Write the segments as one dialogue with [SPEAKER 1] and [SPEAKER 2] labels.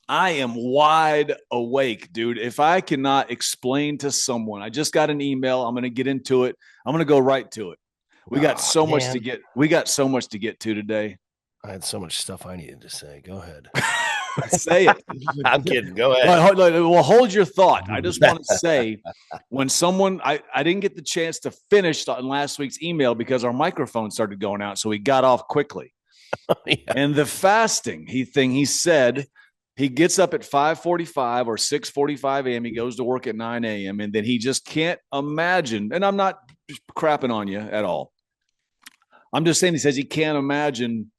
[SPEAKER 1] I am wide awake, dude. If I cannot explain to someone, I just got an email. I'm going to get into it. I'm going to go right to it. We got
[SPEAKER 2] Oh,
[SPEAKER 1] so much to
[SPEAKER 2] man.
[SPEAKER 1] get. We got so much to get to today.
[SPEAKER 2] I had so much stuff I needed to say. Go ahead.
[SPEAKER 1] Say it.
[SPEAKER 2] I'm kidding. Go ahead.
[SPEAKER 1] Well, hold your thought. I just want to say when someone, I didn't get the chance to finish on last week's email because our microphone started going out. So we got off quickly.
[SPEAKER 2] Yeah.
[SPEAKER 1] And the fasting he said he gets up at 5:45 or 6:45 a.m. He goes to work at 9 a.m. And then he just can't imagine. And I'm not crapping on you at all. I'm just saying he says he can't imagine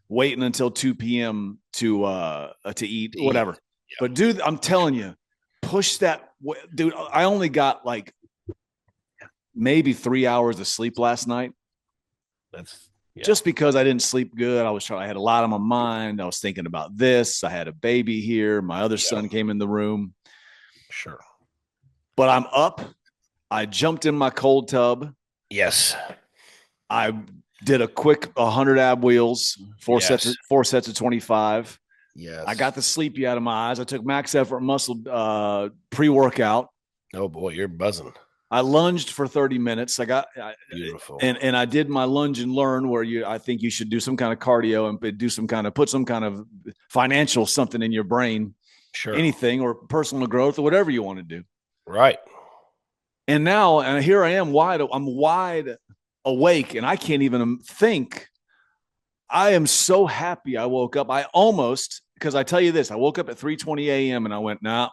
[SPEAKER 1] waiting until 2 p.m. to eat whatever.
[SPEAKER 2] Yeah.
[SPEAKER 1] But dude, I'm telling you, push that, dude. I only got like maybe 3 hours of sleep last night.
[SPEAKER 2] That's
[SPEAKER 1] just because I didn't sleep good. I had a lot on my mind. I was thinking about this. I had a baby here. My other son came in the room.
[SPEAKER 2] Sure.
[SPEAKER 1] But I'm up. I jumped in my cold tub.
[SPEAKER 2] Yes.
[SPEAKER 1] I did a quick 100 ab wheels, four sets of 25.
[SPEAKER 2] Yes.
[SPEAKER 1] I got the sleepy out of my eyes. I took max effort muscle pre-workout.
[SPEAKER 2] Oh boy, you're buzzing.
[SPEAKER 1] I lunged for 30 minutes.
[SPEAKER 2] Beautiful.
[SPEAKER 1] And I did my lunge and learn where I think you should do some kind of cardio and put some kind of financial something in your brain,
[SPEAKER 2] sure,
[SPEAKER 1] anything or personal growth or whatever you want to do.
[SPEAKER 2] Right.
[SPEAKER 1] And here I am I'm wide awake and I can't even think. I am so happy I woke up. Because I tell you this, I woke up at 3:20 a.m. and I went, nah,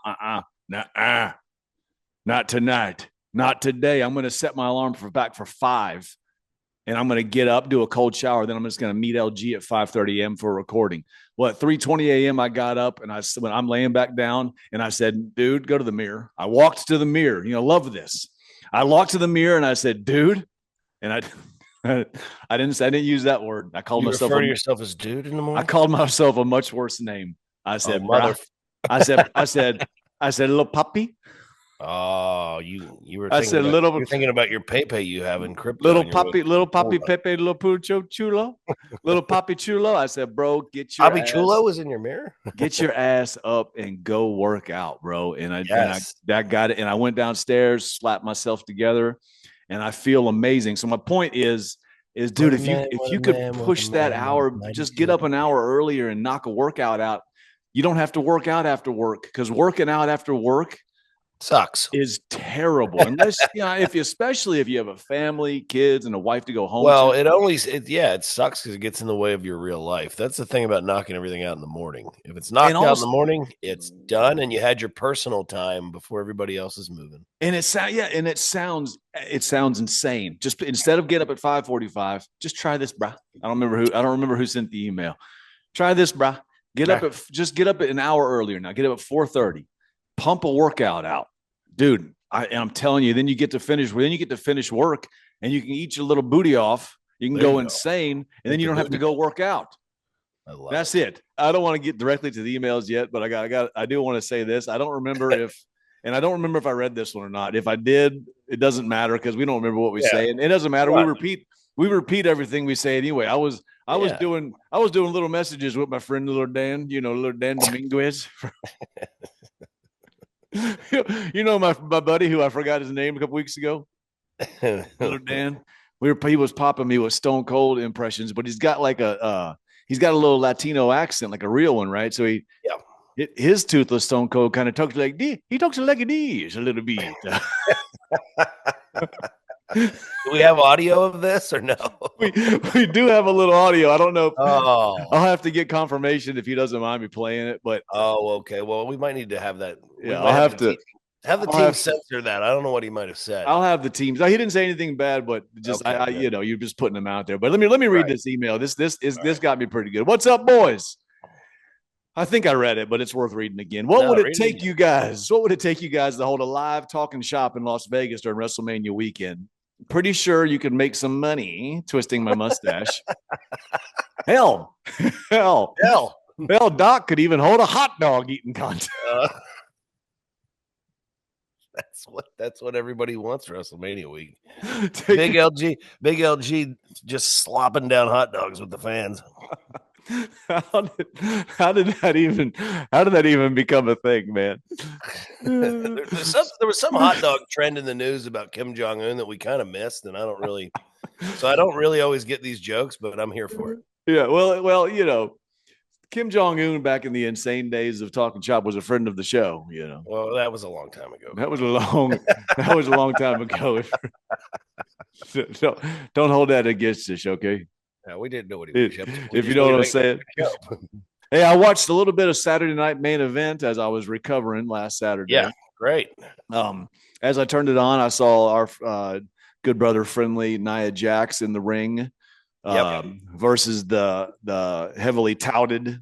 [SPEAKER 1] not tonight. Not today. I'm going to set my alarm back for 5 and I'm going to get up, do a cold shower. Then I'm just going to meet LG at 5:30 a.m. for a recording. Well, at 3:20 a.m. I got up and when I'm laying back down and I said, dude, go to the mirror. I walked to the mirror. Love this. I walked to the mirror and I said, dude, and I didn't use that word. I called myself
[SPEAKER 2] refer to yourself as dude in the morning.
[SPEAKER 1] I called myself a much worse name. I said,
[SPEAKER 2] mother.
[SPEAKER 1] I said, little puppy.
[SPEAKER 2] Oh, you were
[SPEAKER 1] thinking
[SPEAKER 2] thinking about your Pepe you have in crypto.
[SPEAKER 1] Little puppy Pepe, little Pucho Chulo, little Papi Chulo. I said, bro, get your
[SPEAKER 2] Papi Chulo was in your mirror.
[SPEAKER 1] Get your ass up and go work out, bro. And I got it. And I went downstairs, slapped myself together, and I feel amazing. So my point is, dude, if you could push that hour, just get up an hour earlier and knock a workout out. You don't have to work out after work because working out after work
[SPEAKER 2] sucks.
[SPEAKER 1] Is terrible unless especially if you have a family, kids, and a wife to go home.
[SPEAKER 2] Well, it sucks because it gets in the way of your real life. That's the thing about knocking everything out in the morning. If it's knocked out in the morning, it's done, and you had your personal time before everybody else is moving.
[SPEAKER 1] And it sounds insane. Just instead of get up at 5:45, just try this, brah. I don't remember who sent the email. Try this, brah. Get up at an hour earlier now. Get up at 4:30. Pump a workout out, dude. I'm telling you, then you get to finish work and you can eat your little booty off. You can go insane and then you don't have to go work out. That's it. I don't want to get directly to the emails yet, but I do want to say this. I don't remember if I read this one or not. If I did, it doesn't matter because we don't remember what we say. And it doesn't matter. Right. We repeat everything we say anyway. I was doing little messages with my friend, little Dan, little Dan Dominguez. My buddy who I forgot his name a couple weeks ago, little Dan. He was popping me with Stone Cold impressions, but he's got like a little Latino accent, like a real one, right? So his toothless Stone Cold kind of talks like this. He talks like this a little bit.
[SPEAKER 2] Do we have audio of this or no?
[SPEAKER 1] We do have a little audio. I don't know. I'll have to get confirmation if he doesn't mind me playing it. But
[SPEAKER 2] okay. Well, we might need to have that.
[SPEAKER 1] Yeah, I'll have to
[SPEAKER 2] have the team censor that. I don't know what he might have said.
[SPEAKER 1] I'll have the teams. He didn't say anything bad, but just you're just putting them out there. But let me read this email. This got me pretty good. What's up, boys? I think I read it, but it's worth reading again. What would it take you guys to hold a live talking shop in Las Vegas during WrestleMania weekend? Pretty sure you could make some money twisting my mustache. Hell, Doc could even hold a hot dog eating contest.
[SPEAKER 2] That's what everybody wants for WrestleMania week. Big LG just slopping down hot dogs with the fans.
[SPEAKER 1] How did that even become a thing, man?
[SPEAKER 2] There was some hot dog trend in the news about Kim Jong-un that we kind of missed, and I don't really always get these jokes, but I'm here for it.
[SPEAKER 1] Yeah, well, Kim Jong-un back in the insane days of Talking Chop was a friend of the show,
[SPEAKER 2] Well, that was a long time ago.
[SPEAKER 1] That was a long time ago. Don't hold that against us, okay?
[SPEAKER 2] Yeah, we didn't know what he was up to.
[SPEAKER 1] If you know what I'm saying. Hey, I watched a little bit of Saturday Night Main Event as I was recovering last Saturday.
[SPEAKER 2] Yeah, great.
[SPEAKER 1] As I turned it on, I saw our good brother friendly Nia Jax in the ring versus the heavily touted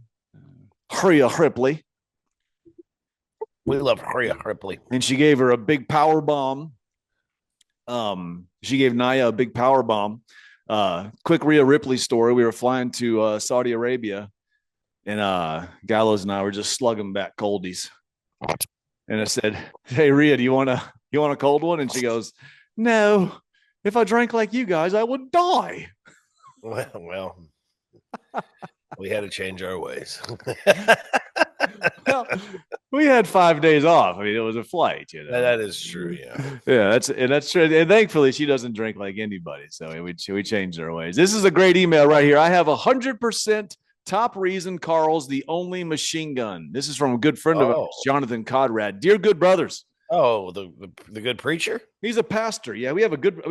[SPEAKER 1] Rhea Ripley.
[SPEAKER 2] We love Rhea Ripley.
[SPEAKER 1] And she gave her a big power bomb. She gave Nia a big power bomb. Quick Rhea Ripley story. We were flying to Saudi Arabia, and Gallows and I were just slugging back coldies. And I said, "Hey Rhea, do you want a cold one?" And she goes, "No. If I drank like you guys, I would die."
[SPEAKER 2] Well, we had to change our ways.
[SPEAKER 1] Well, we had 5 days off. I mean, it was a flight.
[SPEAKER 2] That is true. Yeah,
[SPEAKER 1] yeah, that's true. And thankfully, she doesn't drink like anybody, so we changed our ways. This is a great email right here. I have 100% top reason Carl's the only machine gun. This is from a good friend of ours, Jonathan Conrad. Dear good brothers.
[SPEAKER 2] Oh, the good preacher.
[SPEAKER 1] He's a pastor. Yeah, we have a good.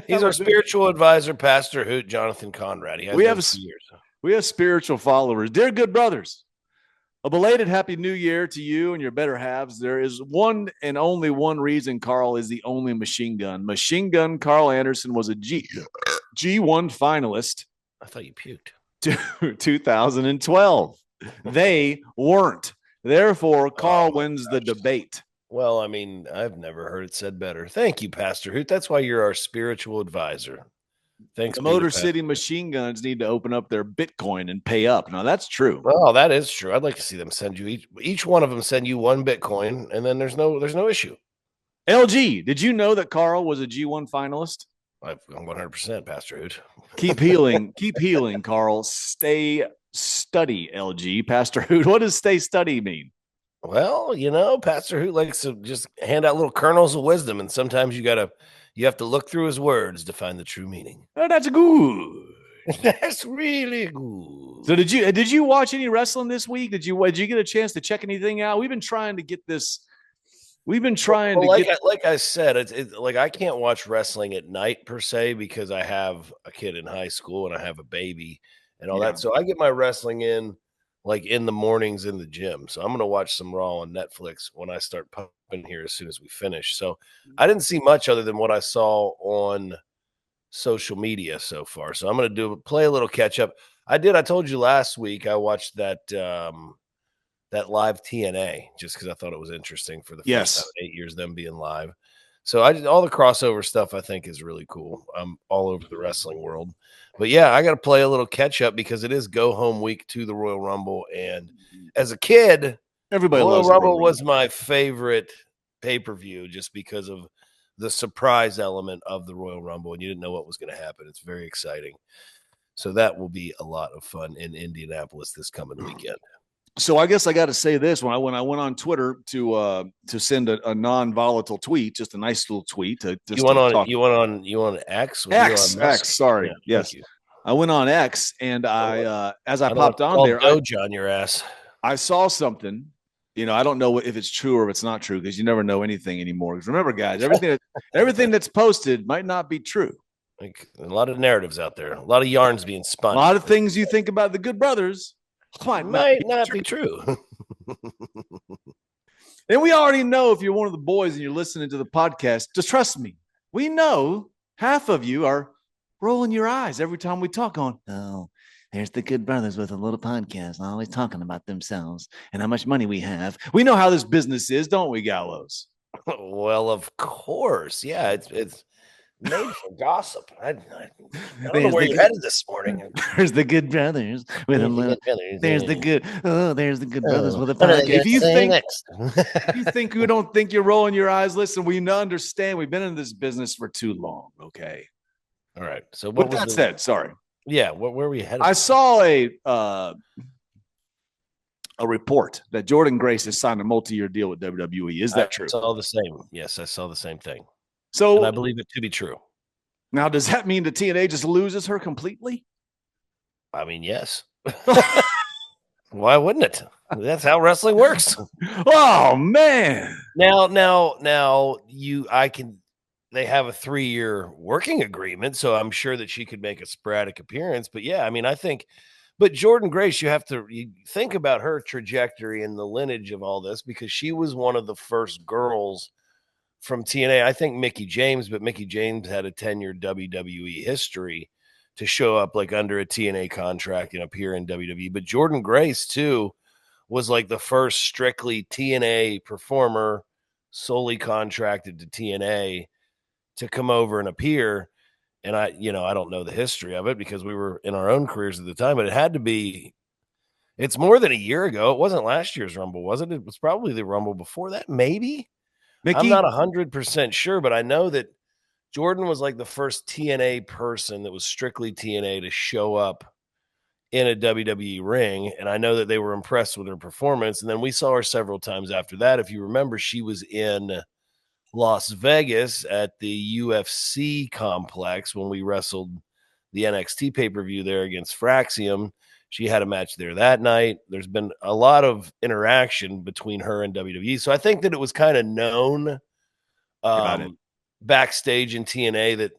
[SPEAKER 2] He's our spiritual advisor, Pastor Hoot Jonathan Conrad.
[SPEAKER 1] We have spiritual followers. Dear good brothers. A belated happy new year to you and your better halves. There is one and only one reason Carl is the only machine gun. Machine Gun Carl Anderson was a G1 finalist.
[SPEAKER 2] I thought you puked.
[SPEAKER 1] 2012. They weren't. Therefore, Carl wins the debate.
[SPEAKER 2] Well, I mean, I've never heard it said better. Thank you, Pastor Hoot. That's why you're our spiritual advisor. Thanks.
[SPEAKER 1] The Motor City Machine Guns need to open up their Bitcoin and pay up. Now that's true.
[SPEAKER 2] Well, that is true. I'd like to see them send you each one of them send you one Bitcoin, and then there's no issue.
[SPEAKER 1] LG, did you know that Carl was a G1 finalist?
[SPEAKER 2] I'm 100%, Pastor Hoot.
[SPEAKER 1] Keep healing, Carl. Stay study, LG. Pastor Hoot, what does stay study mean?
[SPEAKER 2] Well, Pastor Hoot likes to just hand out little kernels of wisdom, and sometimes you have to look through his words to find the true meaning.
[SPEAKER 1] Oh, that's good.
[SPEAKER 2] That's really good.
[SPEAKER 1] So did you watch any wrestling this week? Did you get a chance to check anything out? We've been trying to get this.
[SPEAKER 2] Like I said, it's like I can't watch wrestling at night per se because I have a kid in high school and I have a baby and all that. So I get my wrestling in like in the mornings in the gym. So I'm going to watch some Raw on Netflix when I start pumping here as soon as we finish. So I didn't see much other than what I saw on social media so far. So I'm going to play a little catch up. I told you last week, I watched that live TNA just because I thought it was interesting for the first time in 8 years, them being live. So all the crossover stuff I think is really cool. I'm all over the wrestling world. But yeah, I got to play a little catch up because it is go home week to the Royal Rumble. And as a kid,
[SPEAKER 1] everybody
[SPEAKER 2] Royal
[SPEAKER 1] loves
[SPEAKER 2] Rumble was my favorite pay-per-view just because of the surprise element of the Royal Rumble. And you didn't know what was going to happen. It's very exciting. So that will be a lot of fun in Indianapolis this coming weekend.
[SPEAKER 1] So I guess I got to say this when I went on Twitter to send a non-volatile tweet, just a nice little tweet.
[SPEAKER 2] You went on X?
[SPEAKER 1] X. Sorry,
[SPEAKER 2] yeah,
[SPEAKER 1] yes. I went on X, and as I popped on there,
[SPEAKER 2] Doge on your ass.
[SPEAKER 1] I saw something. I don't know if it's true or if it's not true because you never know anything anymore. Because remember, guys, everything that's posted might not be true.
[SPEAKER 2] Like a lot of narratives out there, a lot of yarns being spun.
[SPEAKER 1] A lot of things you think about the Good Brothers might not be true. And we already know if you're one of the boys and you're listening to the podcast, just trust me. We know half of you are rolling your eyes every time we talk on. Oh, there's the Good Brothers with a little podcast, always talking about themselves and how much money we have. We know how this business is, don't we, Gallows?
[SPEAKER 2] Well, of course. Yeah, it's made for gossip. I don't know where you're headed this morning.
[SPEAKER 1] There's the Good Brothers with a little. There's the Good Brothers with a podcast. If you think we don't think you're rolling your eyes, listen. We understand. We've been in this business for too long. Okay.
[SPEAKER 2] All right. So
[SPEAKER 1] with that said, sorry.
[SPEAKER 2] Yeah, where are we headed?
[SPEAKER 1] I saw a report that Jordan Grace has signed a multi-year deal with WWE. Is
[SPEAKER 2] I
[SPEAKER 1] that true?
[SPEAKER 2] saw the same. Yes, I saw the same thing, and I
[SPEAKER 1] So
[SPEAKER 2] believe it to be true.
[SPEAKER 1] now, does that mean the TNA just loses her completely?
[SPEAKER 2] I mean, yes. Why wouldn't it? That's how wrestling works.
[SPEAKER 1] Oh man!
[SPEAKER 2] Now, I can. They have a 3-year working agreement, so I'm sure that she could make a sporadic appearance. But yeah, I mean, I think. But Jordan Grace, you think about her trajectory and the lineage of all this because she was one of the first girls from TNA. I think Mickey James, but Mickey James had a 10-year WWE history to show up like under a TNA contract and appear in WWE. But Jordan Grace, too, was like the first strictly TNA performer, solely contracted to TNA to come over and appear. And I don't know the history of it because we were in our own careers at the time, but it had to be. It's more than a year ago. It wasn't last year's Rumble, was it? It was probably the Rumble before that, maybe. I'm not
[SPEAKER 1] Mickey,
[SPEAKER 2] 100% sure, but I know that Jordan was like the first TNA person that was strictly TNA to show up in a WWE ring. And I know that they were impressed with her performance. And then we saw her several times after that. If you remember, she was in Las Vegas at the UFC complex when we wrestled the NXT pay-per-view there against Fraxium. She had a match there that night. There's been a lot of interaction between her and WWE. So I think that it was kind of known
[SPEAKER 1] got it.
[SPEAKER 2] backstage in TNA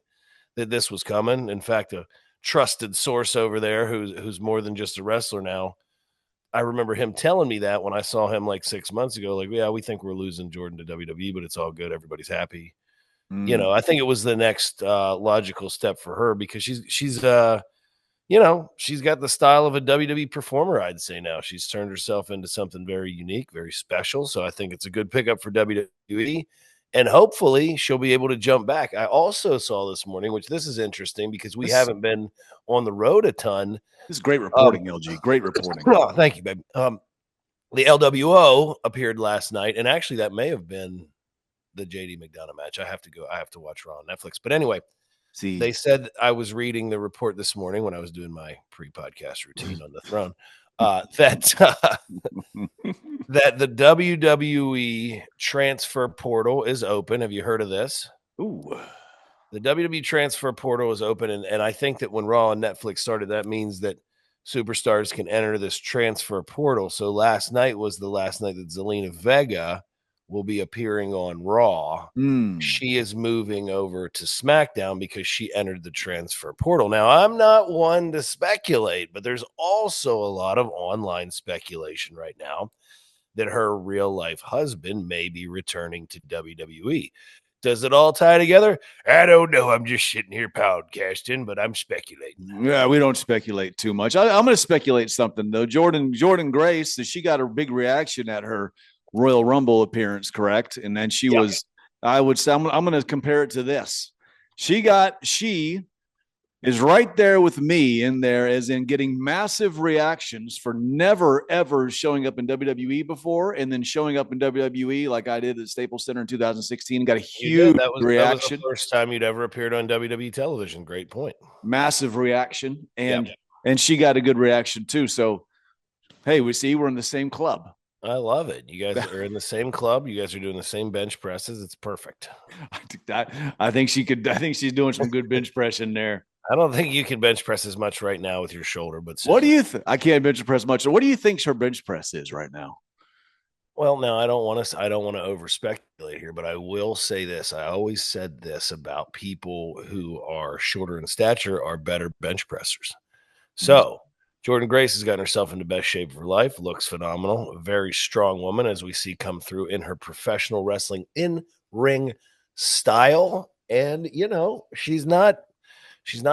[SPEAKER 2] that this was coming. In fact, a trusted source over there who's more than just a wrestler now. I remember him telling me that when I saw him like 6 months ago, like, yeah, we think we're losing Jordan to WWE, but it's all good. Everybody's happy. I think it was the next logical step for her because she's she's got the style of a WWE performer, I'd say now. She's turned herself into something very unique, very special. So I think it's a good pickup for WWE. And hopefully she'll be able to jump back. I also saw this morning, which this is interesting because we
[SPEAKER 1] This,
[SPEAKER 2] haven't been on the road a ton.
[SPEAKER 1] this is great
[SPEAKER 2] Um,
[SPEAKER 1] reporting, LG. Great reporting.
[SPEAKER 2] oh, thank you, babe. The LWO appeared last night, and actually that may have been the JD McDonough match. I have to go. I have to watch Raw on Netflix. But anyway, they
[SPEAKER 1] See,
[SPEAKER 2] said I was reading the report this morning when I was doing my pre-podcast routine on the throne that that the WWE transfer portal is open. Have you heard of this?
[SPEAKER 1] ooh,
[SPEAKER 2] The WWE transfer portal is open, and I think that when Raw and Netflix started, that means that superstars can enter this transfer portal. So last night was the last night that Zelina Vega will be appearing on Raw. She is moving over to SmackDown because she entered the transfer portal. Now, I'm not one to speculate, but there's also a lot of online speculation right now that her real life husband may be returning to WWE. Does it all tie together? I don't know. I'm just sitting here podcasting, but I'm speculating.
[SPEAKER 1] Yeah, we don't speculate too much. I'm going to speculate something though. Jordan Grace, she got a big reaction at her Royal Rumble appearance, correct? And then she was, I would say, I'm going to compare it to this. She is right there with me in there, as in getting massive reactions for never ever showing up in WWE before, and then showing up in WWE like I did at Staples Center in 2016. Got a
[SPEAKER 2] You did.
[SPEAKER 1] huge
[SPEAKER 2] That was the
[SPEAKER 1] reaction,
[SPEAKER 2] first time you'd ever appeared on WWE television. Great point.
[SPEAKER 1] massive reaction, and she got a good reaction too. So hey, we're in the same club.
[SPEAKER 2] I love it. You guys are in the same club. You guys are doing the same bench presses. It's perfect.
[SPEAKER 1] I think she could. I think she's doing some good bench press in there.
[SPEAKER 2] I don't think you can bench press as much right now with your shoulder, but
[SPEAKER 1] what do you think? I can't bench press much. What do you think her bench press is right now?
[SPEAKER 2] Well, now I don't want to over speculate here, but I will say this. I always said this about people who are shorter in stature are better bench pressers. So Jordan Grace has gotten herself into best shape of her life, looks phenomenal, a very strong woman, as we see come through in her professional wrestling in ring style. And she's not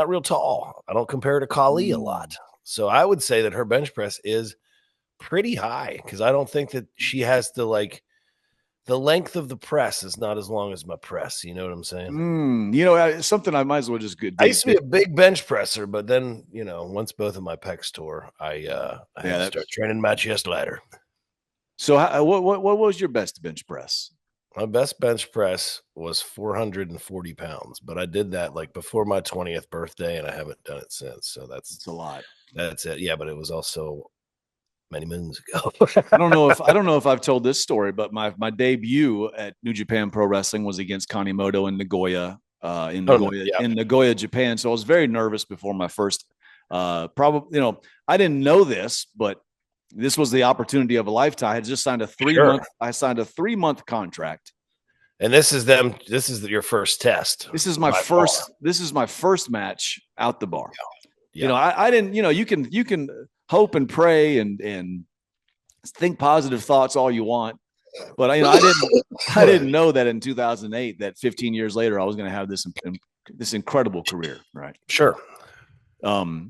[SPEAKER 2] real tall. I don't compare her to Kali a lot. So I would say that her bench press is pretty high because I don't think that she has to the length of the press is not as long as my press. You know what I'm saying?
[SPEAKER 1] Something I might as well just get.
[SPEAKER 2] I used to be a big bench presser, but then, once both of my pecs tore, I had to start training my chest ladder.
[SPEAKER 1] So what was your best bench press?
[SPEAKER 2] My best bench press was 440 pounds, but I did that like before my 20th birthday, and I haven't done it since. So
[SPEAKER 1] It's a lot.
[SPEAKER 2] that's it. Yeah, but it was also many moons ago.
[SPEAKER 1] I don't know if I've told this story, but my debut at New Japan Pro Wrestling was against Kanimoto in Nagoya,
[SPEAKER 2] Oh no, yeah,
[SPEAKER 1] in Nagoya, Japan. So I was very nervous before my first. Probably, I didn't know this, but this was the opportunity of a lifetime. I had just signed a 3 month. I signed a 3 month contract.
[SPEAKER 2] And this is them. This is your first test.
[SPEAKER 1] This is my first. Far. This is my first match out the bar.
[SPEAKER 2] Yeah.
[SPEAKER 1] I didn't. You can hope and pray and think positive thoughts all you want, but I didn't know that in 2008 that 15 years later I was going to have this incredible career, right?
[SPEAKER 2] Sure.
[SPEAKER 1] I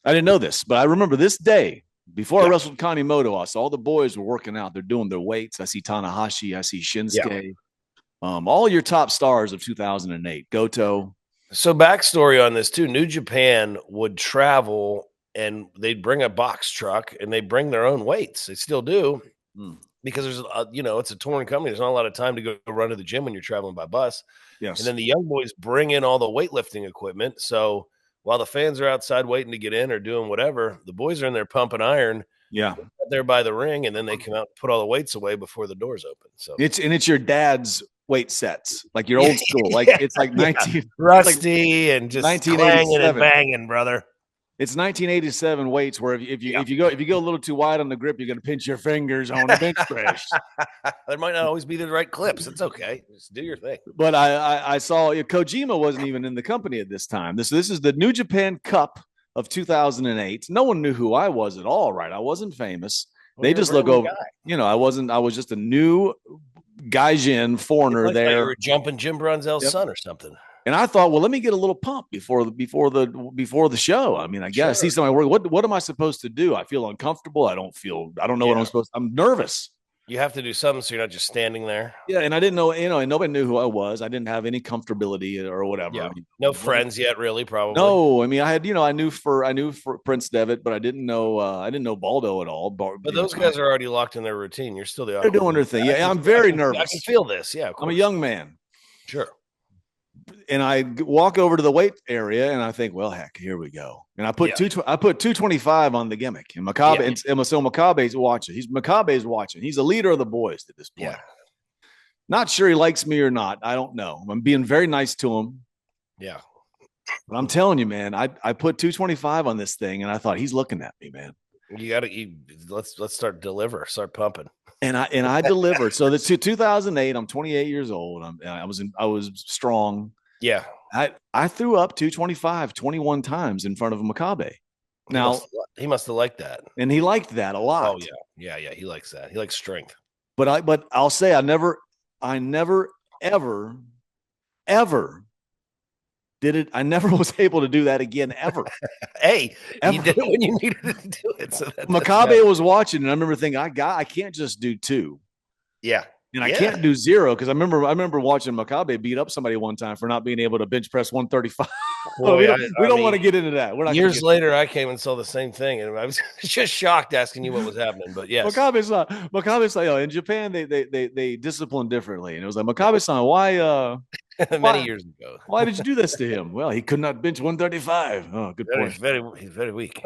[SPEAKER 1] didn't know this, but I remember this day before I wrestled Kanimoto. I saw the boys were working out; they're doing their weights. I see Tanahashi, I see Shinsuke, all your top stars of 2008. Goto.
[SPEAKER 2] So backstory on this too: New Japan would travel. And they'd bring a box truck and they bring their own weights. They still do because there's, it's a touring company. There's not a lot of time to go run to the gym when you're traveling by bus.
[SPEAKER 1] Yes.
[SPEAKER 2] And then the young boys bring in all the weightlifting equipment. So while the fans are outside waiting to get in or doing whatever, the boys are in there pumping iron.
[SPEAKER 1] Yeah.
[SPEAKER 2] There by the ring. And then they come out and put all the weights away before the doors open. So
[SPEAKER 1] it's your dad's weight sets, like your old school. Like it's like 19
[SPEAKER 2] rusty and just clanging and banging, brother.
[SPEAKER 1] It's 1987 weights where if you go a little too wide on the grip, you're going to pinch your fingers on the bench press.
[SPEAKER 2] There might not always be the right clips. It's okay. Just do your thing.
[SPEAKER 1] But I saw Kojima wasn't even in the company at this time. This is the New Japan Cup of 2008. No one knew who I was at all, right? I wasn't famous. They just look over. I was just a new gaijin foreigner there.
[SPEAKER 2] You were jumping Jim Brunzell's son or something.
[SPEAKER 1] And I thought, well, let me get a little pump before the show. I mean, I guess see somebody work. What am I supposed to do? I feel uncomfortable. I don't know what I'm supposed to. I'm nervous.
[SPEAKER 2] You have to do something so you're not just standing there.
[SPEAKER 1] Yeah, and I didn't know, and nobody knew who I was. I didn't have any comfortability or whatever.
[SPEAKER 2] Yeah. No friends yet, really, probably.
[SPEAKER 1] No, I mean, I had, I knew for Prince Devitt, but I didn't know Baldo at all.
[SPEAKER 2] But those guys are already locked in their routine. You're still
[SPEAKER 1] they're doing their thing. Yeah, I'm very nervous.
[SPEAKER 2] I can feel this. Yeah,
[SPEAKER 1] I'm a young man.
[SPEAKER 2] Sure.
[SPEAKER 1] And I walk over to the weight area and I think, well, heck, here we go. And I put 225 on the gimmick. And Makabe, so Makabe's watching. Makabe's watching. He's the leader of the boys at this point.
[SPEAKER 2] Yeah.
[SPEAKER 1] Not sure he likes me or not. I don't know. I'm being very nice to him.
[SPEAKER 2] Yeah.
[SPEAKER 1] But I'm telling you, man, I put 225 on this thing and I thought he's looking at me, man.
[SPEAKER 2] Let's start pumping.
[SPEAKER 1] And I delivered. So the 2008, I'm 28 years old. I was strong.
[SPEAKER 2] Yeah.
[SPEAKER 1] I threw up 225 21 times in front of Makabe. Now
[SPEAKER 2] he must have liked that.
[SPEAKER 1] And he liked that a lot.
[SPEAKER 2] Oh yeah. Yeah. He likes that. He likes strength.
[SPEAKER 1] But I'll say I never ever did it. I never was able to do that again ever.
[SPEAKER 2] Hey, ever. You did it when you needed to do it. So
[SPEAKER 1] Makabe was watching, and I remember thinking, I can't just do 2. Yeah. And I can't do 0 because I remember watching Makabe beat up somebody one time for not being able to bench press 135. Well, we don't want to get into that. We're not
[SPEAKER 2] years later, I came and saw the same thing, and I was just shocked asking you what was happening. But yes,
[SPEAKER 1] Makabe-san, in Japan they discipline differently, and it was like Makabe-san, why?
[SPEAKER 2] Many years ago.
[SPEAKER 1] Why did you do this to him? Well, he could not bench 135. Oh, good point.
[SPEAKER 2] He's very weak.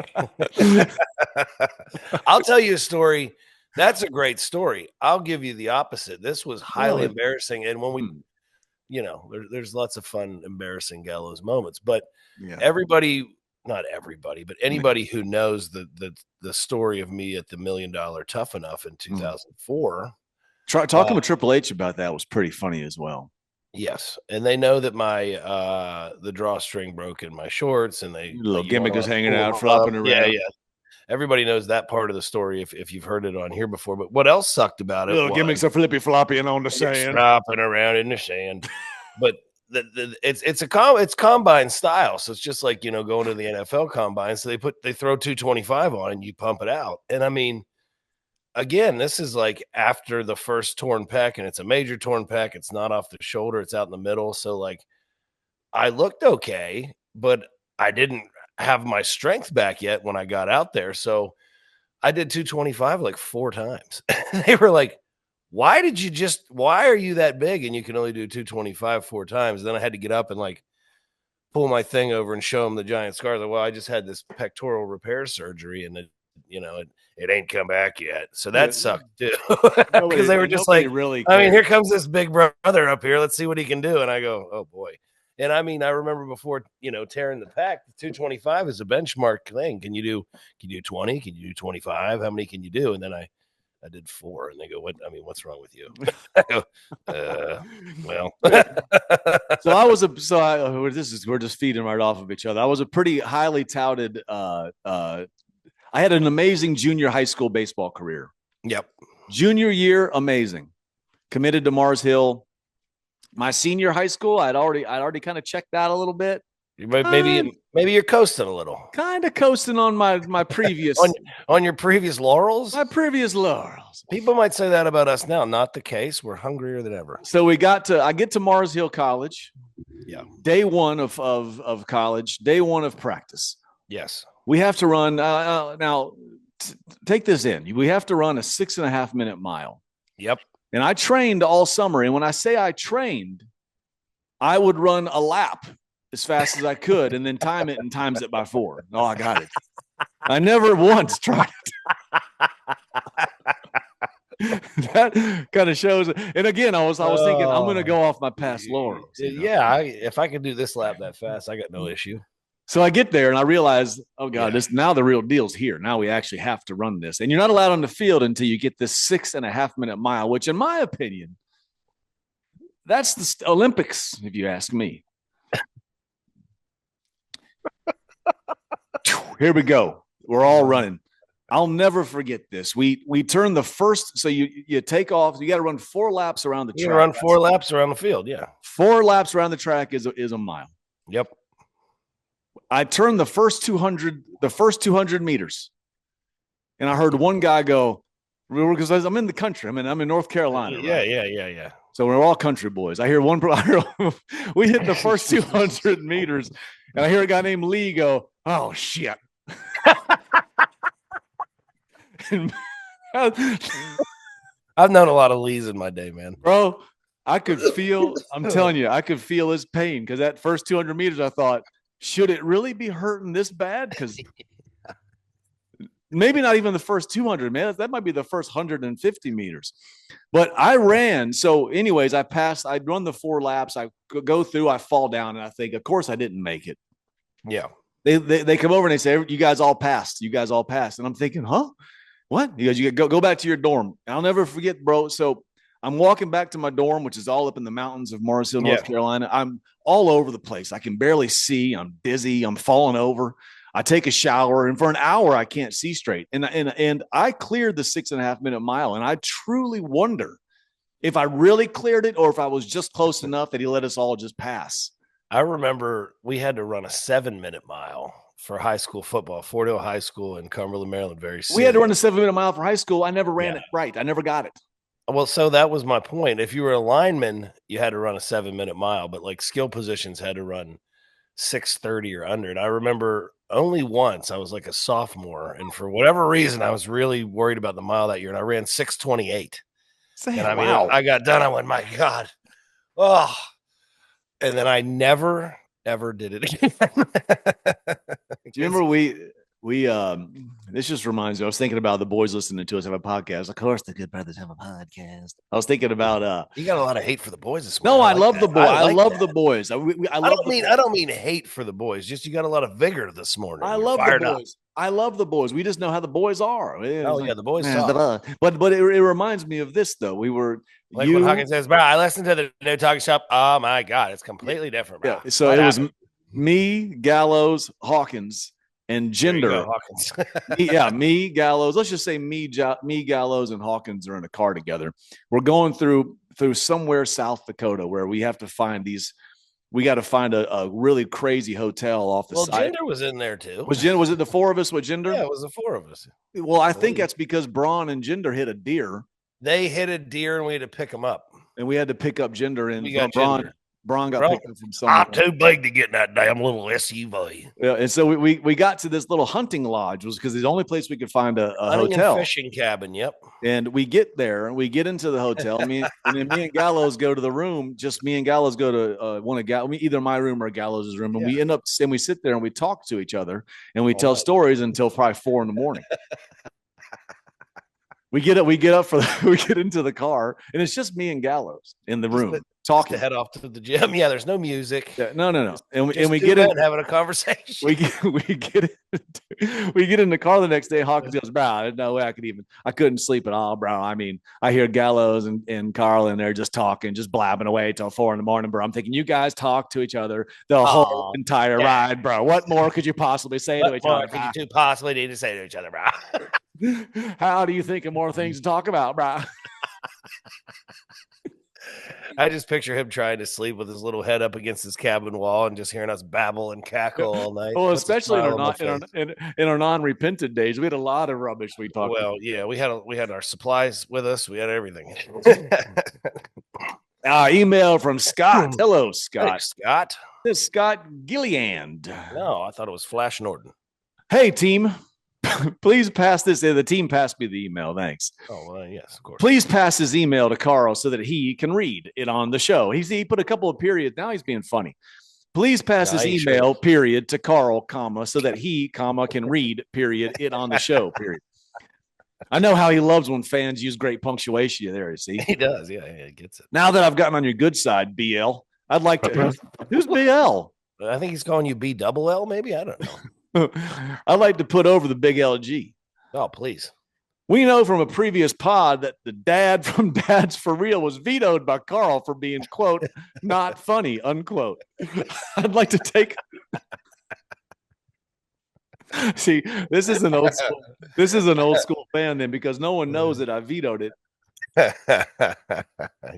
[SPEAKER 2] I'll tell you a story. That's a great story. I'll give you the opposite. This was highly embarrassing. And when we, there's lots of fun, embarrassing Gallows moments, but not everybody, but anybody who knows the story of me at the $1 Million Tough Enough in 2004.
[SPEAKER 1] Talking with Triple H about that was pretty funny as well.
[SPEAKER 2] Yes, and they know that my the drawstring broke in my shorts, and
[SPEAKER 1] little gimmick was hanging out, flopping around.
[SPEAKER 2] Yeah. Everybody knows that part of the story if you've heard it on here before. But what else sucked about it?
[SPEAKER 1] Little gimmicks are flippy flopping on the sand,
[SPEAKER 2] flopping around in the sand. But it's combine style, so it's just like going to the NFL combine. So they throw 225 on and you pump it out, and I mean. Again, this is like after the first torn pec, and it's a major torn pec. It's not off the shoulder. It's out in the middle. So, like, I looked okay, but I didn't have my strength back yet when I got out there. So I did 225 like 4 times. They were like, why are you that big and you can only do 225 4 times? Then I had to get up and like pull my thing over and show him the giant scars. Like, well, I just had this pectoral repair surgery and it ain't come back yet. So that sucked too. Because they were just like,
[SPEAKER 1] really
[SPEAKER 2] I mean, here comes this big brother up here. Let's see what he can do. And I go, oh boy. And I mean, I remember before, tearing the pack, the 225 is a benchmark thing. Can you do 20? Can you do 25? How many can you do? And then I did 4, and they go, what's wrong with you? I go, well.
[SPEAKER 1] We're just feeding right off of each other. I was a pretty highly touted, I had an amazing junior high school baseball career.
[SPEAKER 2] Yep.
[SPEAKER 1] Junior year, amazing. Committed to Mars Hill. My senior high school, I'd already kind of checked out a little bit.
[SPEAKER 2] Maybe you're coasting a little.
[SPEAKER 1] Kind of coasting on my previous
[SPEAKER 2] on your previous laurels.
[SPEAKER 1] My previous laurels.
[SPEAKER 2] People might say that about us now. Not the case. We're hungrier than ever.
[SPEAKER 1] So I get to Mars Hill College.
[SPEAKER 2] Yeah.
[SPEAKER 1] Day one of college. Day one of practice.
[SPEAKER 2] Yes.
[SPEAKER 1] We have to run now. Take this in. We have to run a 6.5 minute mile.
[SPEAKER 2] Yep.
[SPEAKER 1] And I trained all summer. And when I say I trained, I would run a lap as fast as I could and then time it and times it by 4. Oh, I got it. I never once tried it. That kind of shows. And again, I was thinking I'm going to go off my past laurels.
[SPEAKER 2] Yeah. If I could do this lap that fast, I got no issue.
[SPEAKER 1] So I get there and I realize, oh God, now the real deal's here. Now we actually have to run this. And you're not allowed on the field until you get this 6.5 minute mile, which in my opinion, that's the Olympics, if you ask me. Here we go. We're all running. I'll never forget this. We turn the first, so you take off. You got to run 4 laps around the track.
[SPEAKER 2] You run 4 laps around the field, yeah.
[SPEAKER 1] 4 laps around the track is a mile.
[SPEAKER 2] Yep.
[SPEAKER 1] I turned the first 200 meters, and I heard one guy go, because I'm in the country. I'm in North Carolina.
[SPEAKER 2] Yeah,
[SPEAKER 1] right?
[SPEAKER 2] yeah.
[SPEAKER 1] So we're all country boys. I hear we hit the first 200 meters, and I hear a guy named Lee go, "Oh shit."
[SPEAKER 2] I've known a lot of Lees in my day, man.
[SPEAKER 1] Bro, I'm telling you, I could feel his pain because that first 200 meters, I thought, should it really be hurting this bad? Because maybe not even the first 200, man. That might be the first 150 meters. But I ran. So anyways, I'd run the 4 laps. I go through, I fall down, and I think, of course I didn't make it.
[SPEAKER 2] Yeah.
[SPEAKER 1] They come over and they say, you guys all passed. You guys all passed. And I'm thinking, huh? What? He goes, you go back to your dorm. And I'll never forget, bro. So I'm walking back to my dorm, which is all up in the mountains of Mars Hill, North Carolina. I'm all over the place. I can barely see. I'm dizzy. I'm falling over. I take a shower, and for an hour, I can't see straight. And I cleared the 6.5 minute mile, and I truly wonder if I really cleared it or if I was just close enough that he let us all just pass.
[SPEAKER 2] I remember we had to run a 7-minute mile for high school football, Fort Hill High School in Cumberland, Maryland.
[SPEAKER 1] We had to run a 7-minute mile for high school. I never ran it right. I never got it.
[SPEAKER 2] Well, so that was my point. If you were a lineman, you had to run a 7-minute mile, but like skill positions had to run 6:30 or under. And I remember only once I was like a sophomore, and for whatever reason, I was really worried about the mile that year, and I ran 6:28. And I mean, I got done. I went, my God. Oh. And then I never, ever did it again.
[SPEAKER 1] Do you remember this just reminds me, I was thinking about the boys listening to us have a podcast. Of course, the Good Brothers have a podcast. I was thinking about
[SPEAKER 2] you got a lot of hate for the boys this morning.
[SPEAKER 1] No, I love the boys. I love the boys. I
[SPEAKER 2] don't mean hate for the boys. Just you got a lot of vigor this morning.
[SPEAKER 1] I love the boys. I love the boys. We just know how the boys are.
[SPEAKER 2] Oh yeah, the boys.
[SPEAKER 1] But it reminds me of this though. We were
[SPEAKER 2] like when Hawkins says, "Bro, I listened to the No Talking Shop." Oh my God, it's completely different. Bro.
[SPEAKER 1] Yeah. So it was me, Gallows, Hawkins, and Gender. Me, Gallows. Let's just say me, Gallows, and Hawkins are in a car together. We're going through somewhere South Dakota where we have to find these. We got to find a really crazy hotel off the side.
[SPEAKER 2] Well, Gender was in there too.
[SPEAKER 1] Was it the 4 of us with Gender?
[SPEAKER 2] Yeah, it was the 4 of us.
[SPEAKER 1] Well, I think that's because Braun and Gender hit a deer.
[SPEAKER 2] They hit a deer and we had to pick them up.
[SPEAKER 1] And we had to pick up Gender and Braun. Braun got
[SPEAKER 2] Bro,
[SPEAKER 1] picked up from somewhere.
[SPEAKER 2] I'm too big to get in that damn little SUV.
[SPEAKER 1] Yeah, and so we got to this little hunting lodge was because the only place we could find a
[SPEAKER 2] Hunting
[SPEAKER 1] hotel.
[SPEAKER 2] and fishing cabin. Yep.
[SPEAKER 1] And we get there and we get into the hotel. And then me and Gallows go to the room. Just me and Gallows go to one of either my room or Gallows' room. And we end up and we sit there and we talk to each other and we tell stories until probably 4 a.m. We get into the car and it's just me and Gallows in the room talking.
[SPEAKER 2] To head off to the gym. Yeah, there's no music.
[SPEAKER 1] Yeah, no. And we
[SPEAKER 2] get in having a conversation.
[SPEAKER 1] We get in the car the next day. Hawkins goes, bro, there's no way I couldn't sleep at all, bro. I mean, I hear Gallows and Carl in there just talking, just blabbing away till 4 a.m, bro. I'm thinking you guys talk to each other the whole entire ride, bro. What more could you possibly say to each other?
[SPEAKER 2] What could you possibly need to say to each other, bro?
[SPEAKER 1] How do you think of more things to talk about, bro?
[SPEAKER 2] I just picture him trying to sleep with his little head up against his cabin wall and just hearing us babble and cackle all night.
[SPEAKER 1] Well, especially in our non-repentant days, we had a lot of rubbish we talked about.
[SPEAKER 2] Well, yeah, we had our supplies with us. We had everything.
[SPEAKER 1] Email from Scott. Hello, Scott.
[SPEAKER 2] Hey, Scott.
[SPEAKER 1] This is Scott Gilliand.
[SPEAKER 2] No, I thought it was Flash Norton.
[SPEAKER 1] Hey, team. Please pass this. The team passed me the email. Thanks.
[SPEAKER 2] Oh, well, yes, of course.
[SPEAKER 1] Please pass his email to Carl so that he can read it on the show. He put a couple of periods. Now he's being funny. Please pass his email, period, to Carl, comma, so that he, comma, can read, period, it on the show, period. I know how he loves when fans use great punctuation there, you see.
[SPEAKER 2] He does. Yeah, he gets it.
[SPEAKER 1] Now that I've gotten on your good side, BL, I'd like to. Who's BL?
[SPEAKER 2] I think he's calling you B-double-L, maybe? I don't know.
[SPEAKER 1] I'd like to put over the big LG.
[SPEAKER 2] Oh, please.
[SPEAKER 1] We know from a previous pod that the dad from Dad's For Real was vetoed by Carl for being, quote, not funny, unquote. I'd like to take. See, this is an old school fan then because no one knows that I vetoed it.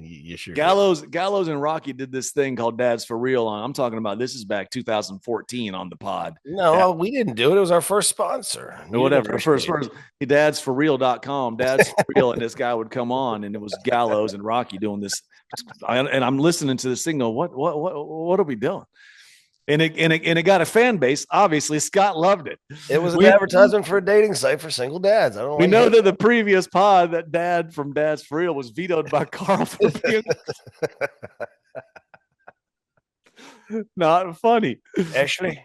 [SPEAKER 2] You sure
[SPEAKER 1] Gallows and Rocky did this thing called Dad's For Real on. I'm talking about this is back 2014 on the pod.
[SPEAKER 2] No, we didn't do it. It was our first sponsor.
[SPEAKER 1] Whatever. First dadsforreal.com, Dad's For Real, and this guy would come on, and it was Gallows and Rocky doing this. And I'm listening to this thing. Go, what are we doing? And it got a fan base. Obviously, Scott loved it.
[SPEAKER 2] It was an advertisement for a dating site for single dads. I don't know.
[SPEAKER 1] We know that the previous pod that Dad from Dad's For Real was vetoed by Carl for being not funny.
[SPEAKER 2] Ashley.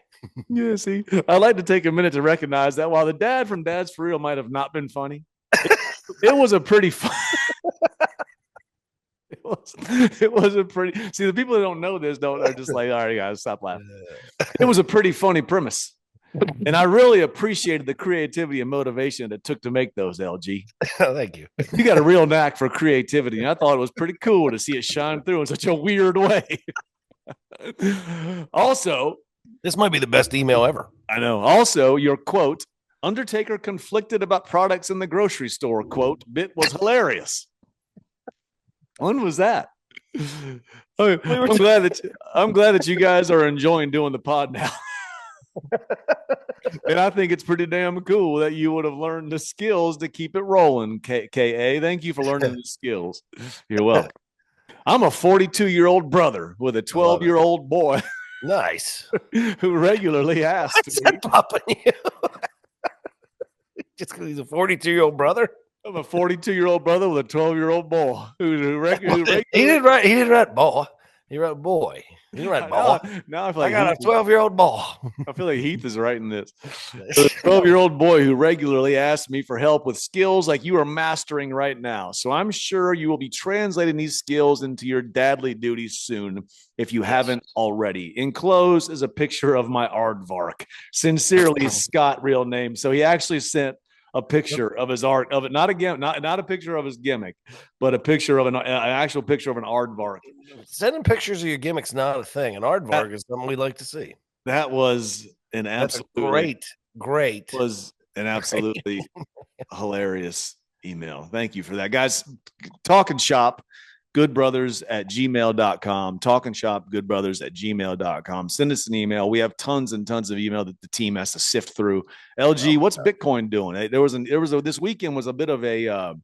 [SPEAKER 1] Yeah, see, I'd like to take a minute to recognize that while the dad from Dad's For Real might have not been funny, it was a pretty fun. It was a pretty. See, the people that don't know this are just like, all right, guys, stop laughing. It was a pretty funny premise, and I really appreciated the creativity and motivation that it took to make those. LG,
[SPEAKER 2] thank you.
[SPEAKER 1] You got a real knack for creativity, and I thought it was pretty cool to see it shine through in such a weird way. Also,
[SPEAKER 2] this might be the best email ever.
[SPEAKER 1] I know. Also, your quote, Undertaker conflicted about products in the grocery store, quote, bit was hilarious. When was that? I'm glad that you guys are enjoying doing the pod now. And I think it's pretty damn cool that you would have learned the skills to keep it rolling, KA. Thank you for learning the skills. You're welcome. I'm a 42-year-old brother with a 12-year-old boy.
[SPEAKER 2] Nice.
[SPEAKER 1] Who regularly asks me.
[SPEAKER 2] Popping you. Just because he's a 42-year-old brother?
[SPEAKER 1] I'm a 42-year-old brother with a 12-year-old boy. He
[SPEAKER 2] didn't write boy. He wrote boy. He didn't write boy.
[SPEAKER 1] Now I feel like
[SPEAKER 2] I got a 12-year-old boy.
[SPEAKER 1] I feel like Heath is writing this. A 12-year-old boy who regularly asks me for help with skills like you are mastering right now. So I'm sure you will be translating these skills into your dadly duties soon if you haven't already. Enclosed is a picture of my aardvark. Sincerely, Scott, real name. So he actually sent a picture of his art of it, not a picture of his gimmick, but a picture of an actual picture of an aardvark.
[SPEAKER 2] Sending pictures of your gimmick's not a thing. An aardvark is something we like to see.
[SPEAKER 1] That was an absolutely
[SPEAKER 2] great.
[SPEAKER 1] Was an absolutely hilarious email. Thank you for that, guys. Talking Shop goodbrothers@gmail.com. Talking Shop goodbrothers@gmail.com. Send us an email. We have tons and tons of email that the team has to sift through. LG, what's Bitcoin doing? This weekend was a bit of a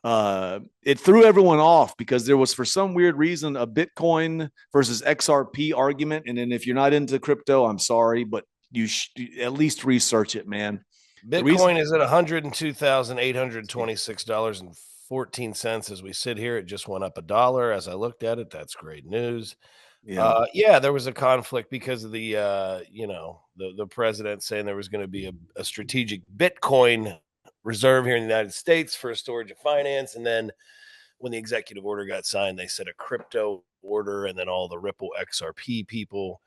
[SPEAKER 1] it threw everyone off because there was, for some weird reason, a Bitcoin versus XRP argument. And then if you're not into crypto, I'm sorry, but you should at least research it, man.
[SPEAKER 2] Bitcoin is at $102,826.14 as we sit here. It just went up $1 as I looked at it. That's great news. Yeah, there was a conflict because of the the president saying there was going to be a strategic Bitcoin reserve here in the United States for storage of finance, and then when the executive order got signed, they said a crypto order, and then all the Ripple XRP people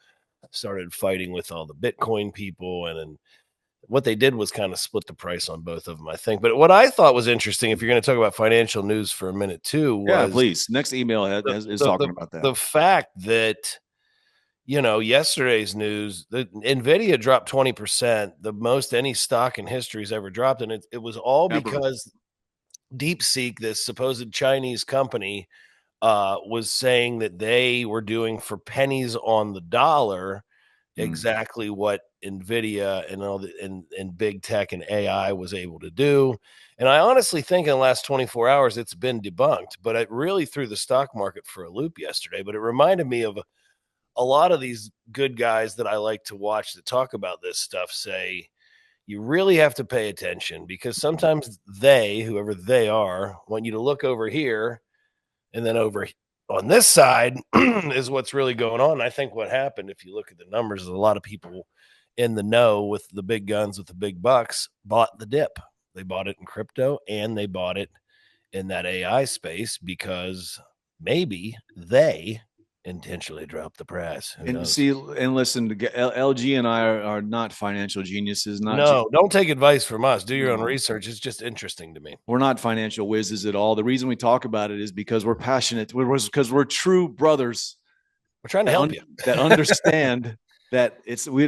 [SPEAKER 2] started fighting with all the Bitcoin people, and then what they did was kind of split the price on both of them, I think. But what I thought was interesting, if you're going to talk about financial news for a minute too, was
[SPEAKER 1] please. Next email is talking about that.
[SPEAKER 2] The fact that yesterday's news, the Nvidia dropped 20%, the most any stock in history has ever dropped, and it was all because DeepSeek, this supposed Chinese company, was saying that they were doing for pennies on the dollar exactly what Nvidia and all and big tech and AI was able to do. And I honestly think in the last 24 hours it's been debunked, but it really threw the stock market for a loop yesterday. But it reminded me of a lot of these good guys that I like to watch that talk about this stuff say you really have to pay attention, because sometimes they, whoever they are, want you to look over here, and then over on this side is what's really going on. And I think what happened, if you look at the numbers, is a lot of people in the know with the big guns, with the big bucks, bought the dip. They bought it in crypto and they bought it in that AI space because maybe they intentionally dropped the price. Who knows?
[SPEAKER 1] See, and listen, LG and I are not financial geniuses.
[SPEAKER 2] Don't take advice from us. Do your own research. It's just interesting to me.
[SPEAKER 1] We're not financial whizzes at all. The reason we talk about it is because we're passionate. Because we're true brothers.
[SPEAKER 2] We're trying to help you.
[SPEAKER 1] That understand that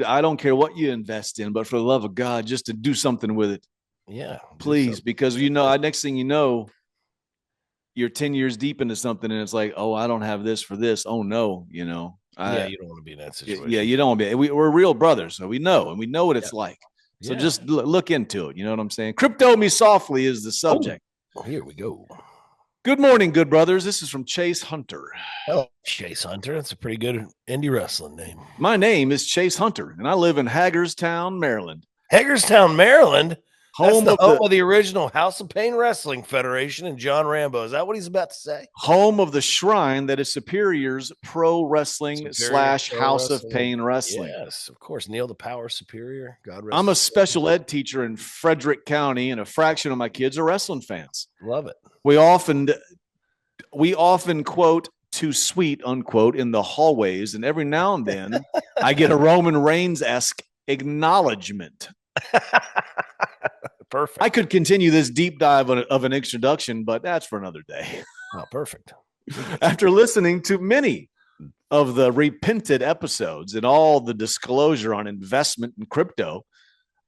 [SPEAKER 1] I don't care what you invest in, but for the love of God, just to do something with it.
[SPEAKER 2] Yeah,
[SPEAKER 1] please, because next thing you know, you're 10 years deep into something and it's like, oh, I don't have this for this. Oh no, you don't want
[SPEAKER 2] to be in that situation.
[SPEAKER 1] Yeah, you don't want to be. We're real brothers, so we know what it's like. So just look into it. You know what I'm saying? Crypto Me Softly is the subject.
[SPEAKER 2] Here we go.
[SPEAKER 1] Good morning, good brothers. This is from Chase Hunter.
[SPEAKER 2] Hello, Chase Hunter. That's a pretty good indie wrestling name.
[SPEAKER 1] My name is Chase Hunter, and I live in Hagerstown, Maryland.
[SPEAKER 2] Hagerstown, Maryland? Home of the original House of Pain Wrestling Federation and John Rambo. Is that what he's about to say?
[SPEAKER 1] Home of the shrine that is Superior's Pro Wrestling / House of Pain Wrestling.
[SPEAKER 2] Yes, of course. Neil the Power Superior. God rest.
[SPEAKER 1] I'm a special ed teacher in Frederick County, and a fraction of my kids are wrestling fans.
[SPEAKER 2] Love it.
[SPEAKER 1] We often quote "too sweet" unquote in the hallways, and every now and then I get a Roman Reigns-esque acknowledgement.
[SPEAKER 2] Perfect.
[SPEAKER 1] I could continue this deep dive of an introduction, but that's for another day.
[SPEAKER 2] Oh, perfect.
[SPEAKER 1] After listening to many of the repented episodes and all the disclosure on investment in crypto,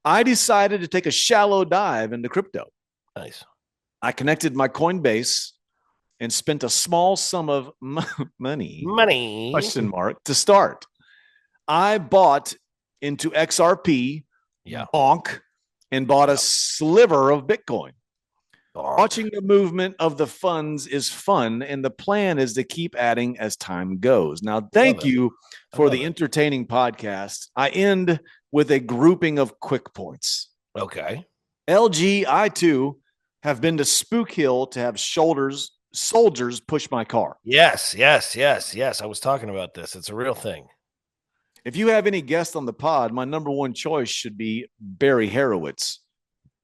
[SPEAKER 1] I decided to take a shallow dive into crypto.
[SPEAKER 2] Nice.
[SPEAKER 1] I connected my Coinbase and spent a small sum of money question mark to start. I bought into XRP, bonk, and bought a sliver of Bitcoin. Watching the movement of the funds is fun, and the plan is to keep adding as time goes. Now, thank you for the entertaining podcast. I end with a grouping of quick points.
[SPEAKER 2] Okay.
[SPEAKER 1] LG, I too have been to Spook Hill to have soldiers push my car.
[SPEAKER 2] Yes. I was talking about this. It's a real thing.
[SPEAKER 1] If you have any guests on the pod, my number one choice should be Barry Horowitz,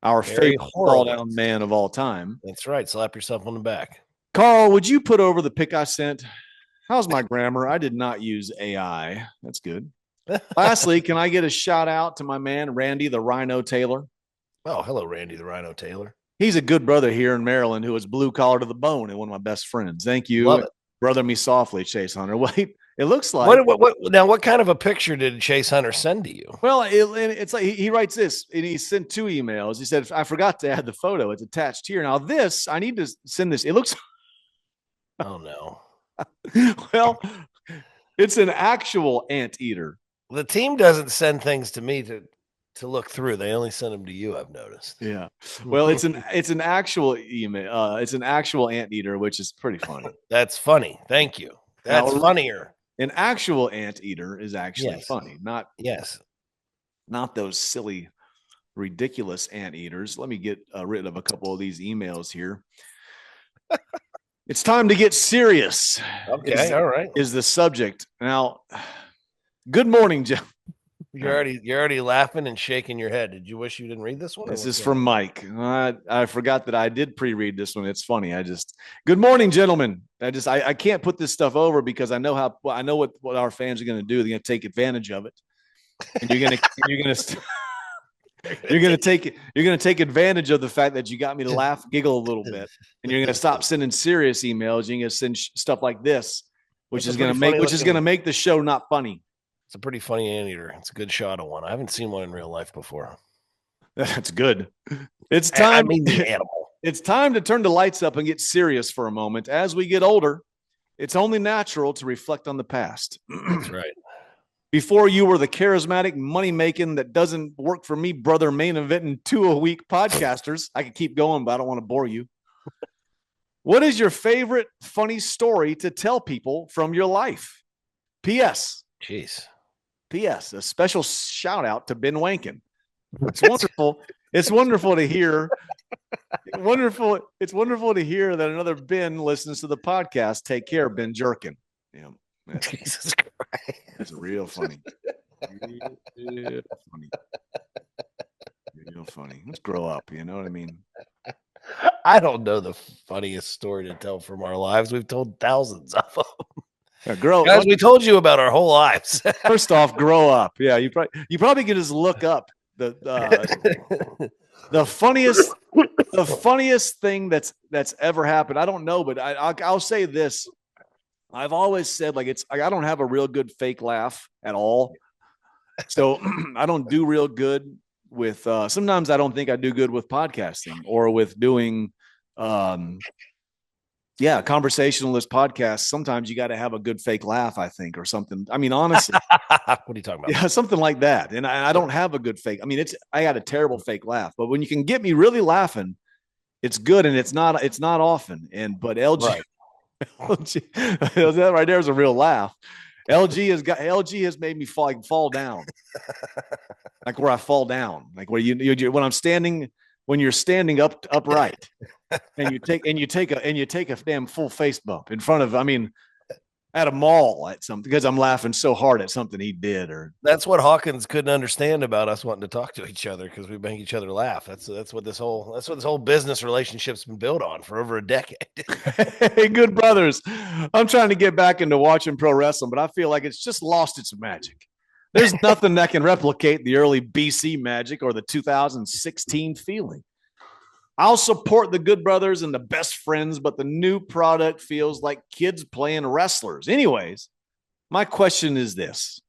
[SPEAKER 1] our favorite fall-down man of all time.
[SPEAKER 2] That's right. Slap yourself on the back.
[SPEAKER 1] Carl, would you put over the pic I sent? How's my grammar? I did not use AI. That's good. Lastly, can I get a shout out to my man, Randy the Rhino Taylor?
[SPEAKER 2] Oh, hello, Randy the Rhino Taylor.
[SPEAKER 1] He's a good brother here in Maryland who is blue collar to the bone and one of my best friends. Thank you.
[SPEAKER 2] Love it.
[SPEAKER 1] Brother Me Softly, Chase Hunter. Wait. It looks like
[SPEAKER 2] what kind of a picture did Chase Hunter send to you?
[SPEAKER 1] Well, it's like he writes this, and he sent 2 emails. He said, "I forgot to add the photo. It's attached here." Now this, I need to send this. It looks.
[SPEAKER 2] Oh no.
[SPEAKER 1] Well, it's an actual anteater.
[SPEAKER 2] The team doesn't send things to me to to look through. They only send them to you, I've noticed.
[SPEAKER 1] Yeah. Well, it's an actual email. It's an actual anteater, which is pretty funny.
[SPEAKER 2] That's funny. Thank you. That's funnier.
[SPEAKER 1] An actual anteater is actually funny, not those silly, ridiculous anteaters. Let me get rid of a couple of these emails here. It's time to get serious.
[SPEAKER 2] Okay, all right.
[SPEAKER 1] Is the subject now? Good morning, Jeff.
[SPEAKER 2] You're already laughing and shaking your head. Did you wish you didn't read this one?
[SPEAKER 1] This is from Mike. I forgot that I did pre-read this one. It's funny. Good morning, gentlemen. I can't put this stuff over because I know what our fans are going to do. They're going to take advantage of it, and you're going to take advantage of the fact that you got me to laugh, giggle a little bit, and you're going to stop sending serious emails. You're going to send stuff like this, which is going to make the show not funny.
[SPEAKER 2] It's a pretty funny anteater. It's a good shot of one. I haven't seen one in real life before.
[SPEAKER 1] That's good. It's time.
[SPEAKER 2] The animal.
[SPEAKER 1] It's time to turn the lights up and get serious for a moment. As we get older, it's only natural to reflect on the past.
[SPEAKER 2] That's right.
[SPEAKER 1] Before you were the charismatic, money-making, that doesn't work for me, brother, main eventing 2 a week podcasters. I could keep going, but I don't want to bore you. What is your favorite funny story to tell people from your life? P.S.
[SPEAKER 2] Jeez.
[SPEAKER 1] P.S. A special shout out to Ben Wankin. It's wonderful. It's wonderful to hear. It's wonderful to hear that another Ben listens to the podcast. Take care, Ben Jerkin. Yeah,
[SPEAKER 2] Jesus Christ.
[SPEAKER 1] That's real funny. Real funny. Real funny. Let's grow up. You know what I mean?
[SPEAKER 2] I don't know the funniest story to tell from our lives. We've told thousands of them.
[SPEAKER 1] Yeah,
[SPEAKER 2] guys, we told you about our whole lives.
[SPEAKER 1] First off, grow up. Yeah, you probably can just look up the funniest thing that's ever happened. I don't know, but I'll say this. I've always said, like, I don't have a real good fake laugh at all. So I don't do real good with sometimes I don't think I do good with podcasting or with doing conversationalist podcasts. Sometimes you got to have a good fake laugh, I think, or something. I mean, honestly.
[SPEAKER 2] What are you talking about?
[SPEAKER 1] Yeah, something like that. And I don't have a good fake. I mean, I got a terrible fake laugh, but when you can get me really laughing, it's good. And it's not often. But LG,
[SPEAKER 2] right.
[SPEAKER 1] LG that right there is a real laugh. LG has made me fall down. Like where I fall down, like where when you're standing upright. And you take a damn full face bump in front of, at a mall at something because I'm laughing so hard at something he did. Or
[SPEAKER 2] that's what Hawkins couldn't understand about us wanting to talk to each other, because we make each other laugh. That's what this whole business relationship's been built on for over a decade.
[SPEAKER 1] Hey, good brothers, I'm trying to get back into watching pro wrestling, but I feel like it's just lost its magic. There's nothing that can replicate the early BC magic or the 2016 feeling. I'll support the Good Brothers and the Best Friends, but the new product feels like kids playing wrestlers. Anyways, my question is this.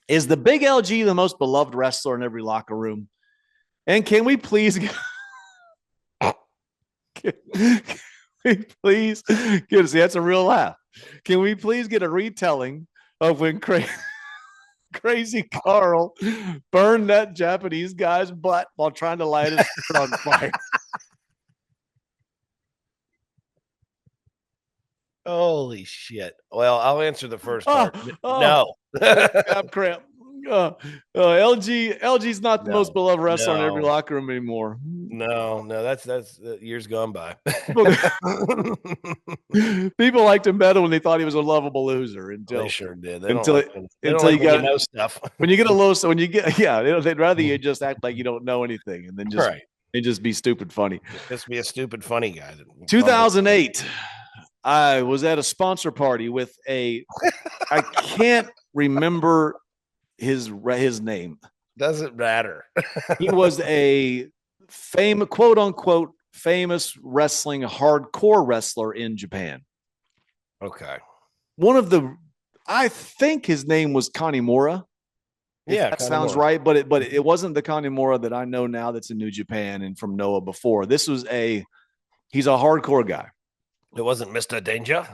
[SPEAKER 1] Is the Big LG the most beloved wrestler in every locker room? And can we please get that's a real laugh. Can we please get a retelling of when Crazy Carl burned that Japanese guy's butt while trying to light his shirt on fire?
[SPEAKER 2] Holy shit. Well, I'll answer the first part. No.
[SPEAKER 1] Cramp. LG's not the most beloved wrestler in every locker room anymore.
[SPEAKER 2] No, that's years gone by.
[SPEAKER 1] People liked him better when they thought he was a lovable loser.
[SPEAKER 2] They sure did.
[SPEAKER 1] Until you know stuff. When you get they'd rather you just act like you don't know anything and then just be stupid funny.
[SPEAKER 2] Just be a stupid funny guy.
[SPEAKER 1] 2008. I was at a sponsor party with I can't remember his name.
[SPEAKER 2] Doesn't matter.
[SPEAKER 1] He was a quote unquote famous wrestling hardcore wrestler in Japan.
[SPEAKER 2] Okay.
[SPEAKER 1] I think his name was Kanimura.
[SPEAKER 2] Yeah,
[SPEAKER 1] that sounds right, but it wasn't the Kanimura that I know now that's in New Japan and from Noah before. He's a hardcore guy.
[SPEAKER 2] It wasn't Mr. Danger?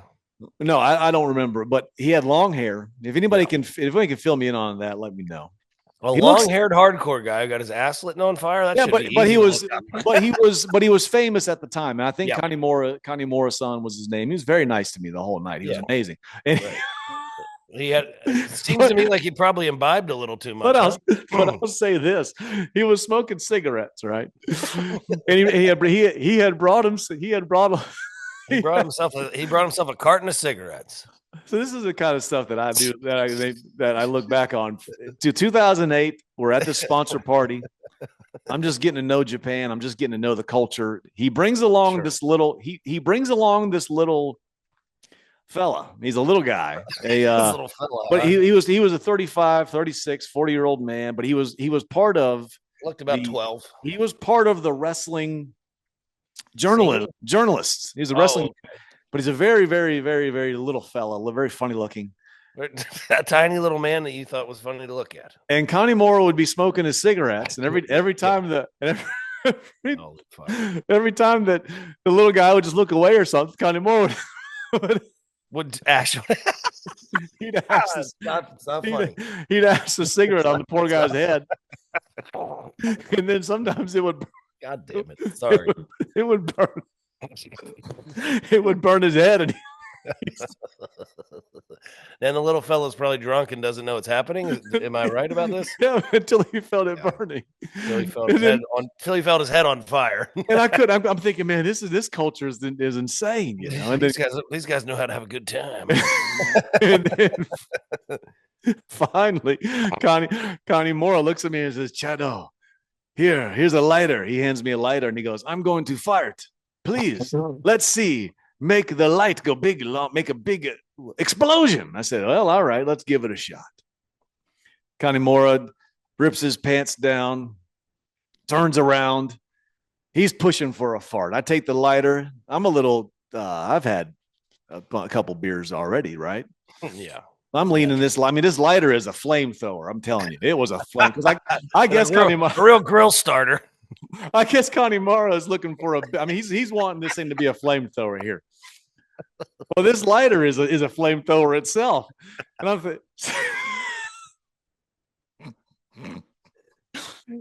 [SPEAKER 1] No, I don't remember, but he had long hair. If anybody can fill me in on that, let me know.
[SPEAKER 2] A
[SPEAKER 1] He looks
[SPEAKER 2] long-haired hardcore guy who got his ass lit on fire. That
[SPEAKER 1] yeah,
[SPEAKER 2] should be
[SPEAKER 1] but he
[SPEAKER 2] easy to
[SPEAKER 1] was
[SPEAKER 2] look up.
[SPEAKER 1] but he was famous at the time. And I think
[SPEAKER 2] Yeah.
[SPEAKER 1] Connie Mora-san was his name. He was very nice to me the whole night. He was
[SPEAKER 2] Yeah.
[SPEAKER 1] amazing. And
[SPEAKER 2] Right. He had. It seems to me like he probably imbibed a little too much.
[SPEAKER 1] but I'll say this: he was smoking cigarettes, right? And he had brought him.
[SPEAKER 2] He brought himself a carton of cigarettes.
[SPEAKER 1] So this is the kind of stuff that I do that I look back on. To 2008, we're at this sponsor party. I'm just getting to know Japan. I'm just getting to know the culture. He brings along this little. He brings along this little fella. He's a little guy.
[SPEAKER 2] Little fella,
[SPEAKER 1] but he was a 35, 36, 40-year-old man. But he was part of.
[SPEAKER 2] Looked about 12.
[SPEAKER 1] He was part of the wrestling journalists. He's a wrestling.
[SPEAKER 2] Okay.
[SPEAKER 1] But he's a very, very, very, very little fella, very funny looking.
[SPEAKER 2] A tiny little man that you thought was funny to look at.
[SPEAKER 1] And Connie Mora would be smoking his cigarettes, and every time every time that the little guy would just look away or something, Connie Mora
[SPEAKER 2] would actually
[SPEAKER 1] he'd ask the cigarette on the poor guy's head, and then sometimes it would.
[SPEAKER 2] God damn it! Sorry,
[SPEAKER 1] it would burn. It would burn his head, and
[SPEAKER 2] then the little fella's probably drunk and doesn't know what's happening. Am I right about this?
[SPEAKER 1] Yeah, until he felt it burning.
[SPEAKER 2] Until he felt his head on fire.
[SPEAKER 1] And I'm thinking, man, this culture is insane, you know. And
[SPEAKER 2] these guys know how to have a good time.
[SPEAKER 1] And then finally, Connie Mora looks at me and says, "Chado, here's a lighter." He hands me a lighter and he goes, "I'm going to fart. Please, let's see. Make the light go big, make a big explosion." I said, "Well, all right, let's give it a shot." Connie Mora rips his pants down, turns around. He's pushing for a fart. I take the lighter. I'm a little, I've had a couple beers already, right?
[SPEAKER 2] Yeah.
[SPEAKER 1] I'm leaning this. I mean, this lighter is a flamethrower. I'm telling you, it was a flame. Because I guess
[SPEAKER 2] a real grill starter.
[SPEAKER 1] I guess Connie Mara is looking for I mean, he's wanting this thing to be a flamethrower here. Well, this lighter is a flamethrower itself, and I'm thinking,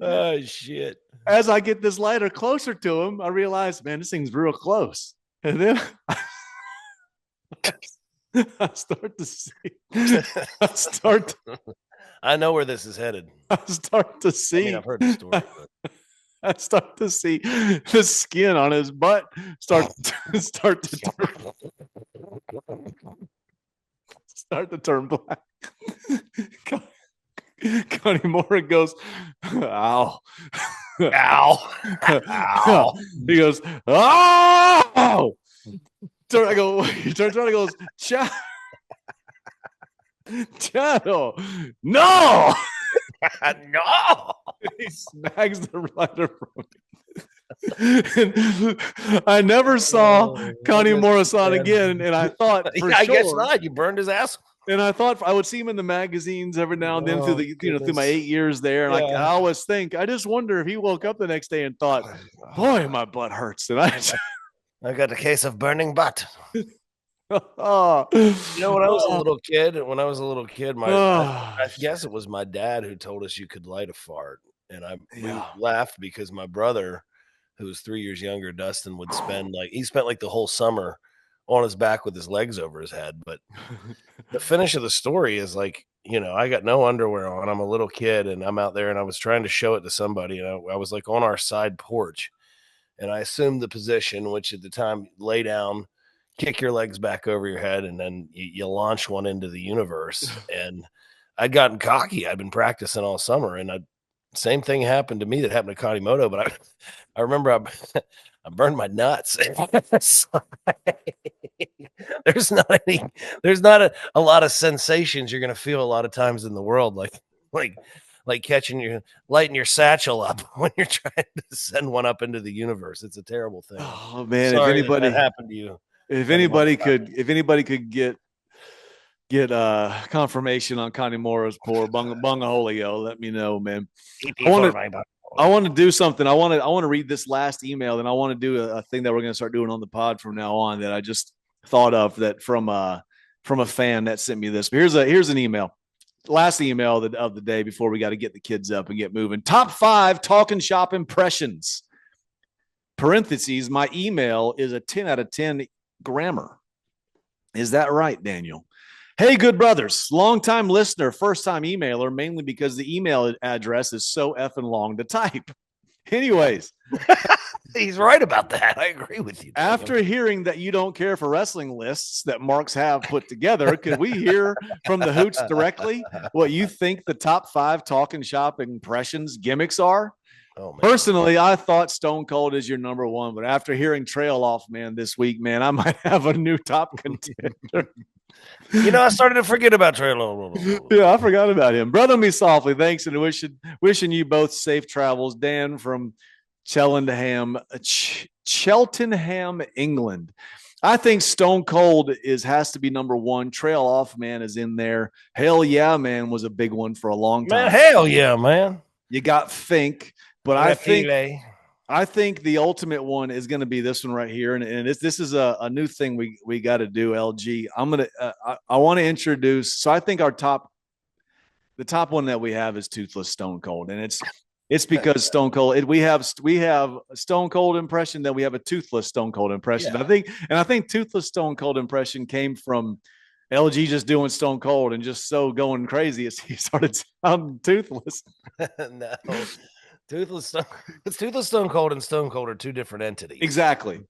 [SPEAKER 2] oh shit!
[SPEAKER 1] As I get this lighter closer to him, I realize, man, this thing's real close, and then I start to see.
[SPEAKER 2] I know where this is headed.
[SPEAKER 1] I start to see.
[SPEAKER 2] I mean, I've heard the story.
[SPEAKER 1] I start to see the skin on his butt start to turn black. Connie Mora goes, "Ow,
[SPEAKER 2] ow, ow."
[SPEAKER 1] He goes, "Oh!" I go. He turns around and goes, "Chado, no."
[SPEAKER 2] No.
[SPEAKER 1] He snags the lighter from me. I never saw Connie Mora-san again, and I thought,
[SPEAKER 2] I guess not. You burned his ass.
[SPEAKER 1] And I thought I would see him in the magazines every now and then through my 8 years there, and I always think, I just wonder if he woke up the next day and thought, "Boy, my butt hurts." And I
[SPEAKER 2] got a case of burning butt.
[SPEAKER 1] Oh,
[SPEAKER 2] you know, when I was a little kid, I guess it was my dad who told us you could light a fart, and we laughed because my brother, who was 3 years younger, Dustin, would spent the whole summer on his back with his legs over his head. But the finish of the story is like, you know, I got no underwear on. I'm a little kid, and I'm out there, and I was trying to show it to somebody, and I was like on our side porch, and I assumed the position, which at the time, lay down, kick your legs back over your head, and then you launch one into the universe. And I'd gotten cocky. I'd been practicing all summer, and same thing happened to me that happened to Kanimoto, but I remember I burned my nuts. There's not a lot of sensations you're going to feel a lot of times in the world, like lighting your satchel up when you're trying to send one up into the universe. It's a terrible thing.
[SPEAKER 1] Oh man,
[SPEAKER 2] Sorry
[SPEAKER 1] if anybody
[SPEAKER 2] that happened to you.
[SPEAKER 1] If anybody could get confirmation on Connie Mora's poor Bungaholio, let me know, man. I want to do something. I want to read this last email, and I want to do a thing that we're going to start doing on the pod from now on that I just thought of that from a fan that sent me this. But here's an email. last email of the day before we got to get the kids up and get moving. Top 5 Talking Shop impressions. Parentheses, my email is a 10 out of 10 grammar. Is that right, Daniel? Hey, good brothers, long-time listener, first-time emailer, mainly because the email address is so effing long to type. Anyways.
[SPEAKER 2] He's right about that. I agree with you.
[SPEAKER 1] After hearing that you don't care for wrestling lists that Marks have put together, could we hear from the Hoots directly what you think the top 5 Talking Shop impressions gimmicks are? Oh, personally, I thought Stone Cold is your number 1, but after hearing Trail Off Man this week, man, I might have a new top contender.
[SPEAKER 2] I started to forget about Trail.
[SPEAKER 1] Yeah, I forgot about him. Brother me softly. Thanks, and wishing you both safe travels. Dan from Cheltenham, England. I think Stone Cold has to be number 1. Trail Off Man is in there. Hell Yeah Man was a big one for a long time.
[SPEAKER 2] Man, hell yeah, man.
[SPEAKER 1] You got Fink, but I think the ultimate one is going to be this one right here, and this is a new thing we got to do. LG, I want to introduce. So I think the top one that we have is Toothless Stone Cold, and it's because Stone Cold. We have a Stone Cold impression, then we have a Toothless Stone Cold impression. Yeah. I think Toothless Stone Cold impression came from LG just doing Stone Cold and just so going crazy as he started sounding toothless.
[SPEAKER 2] No. Toothless Stone Cold and Stone Cold are 2 different entities.
[SPEAKER 1] Exactly.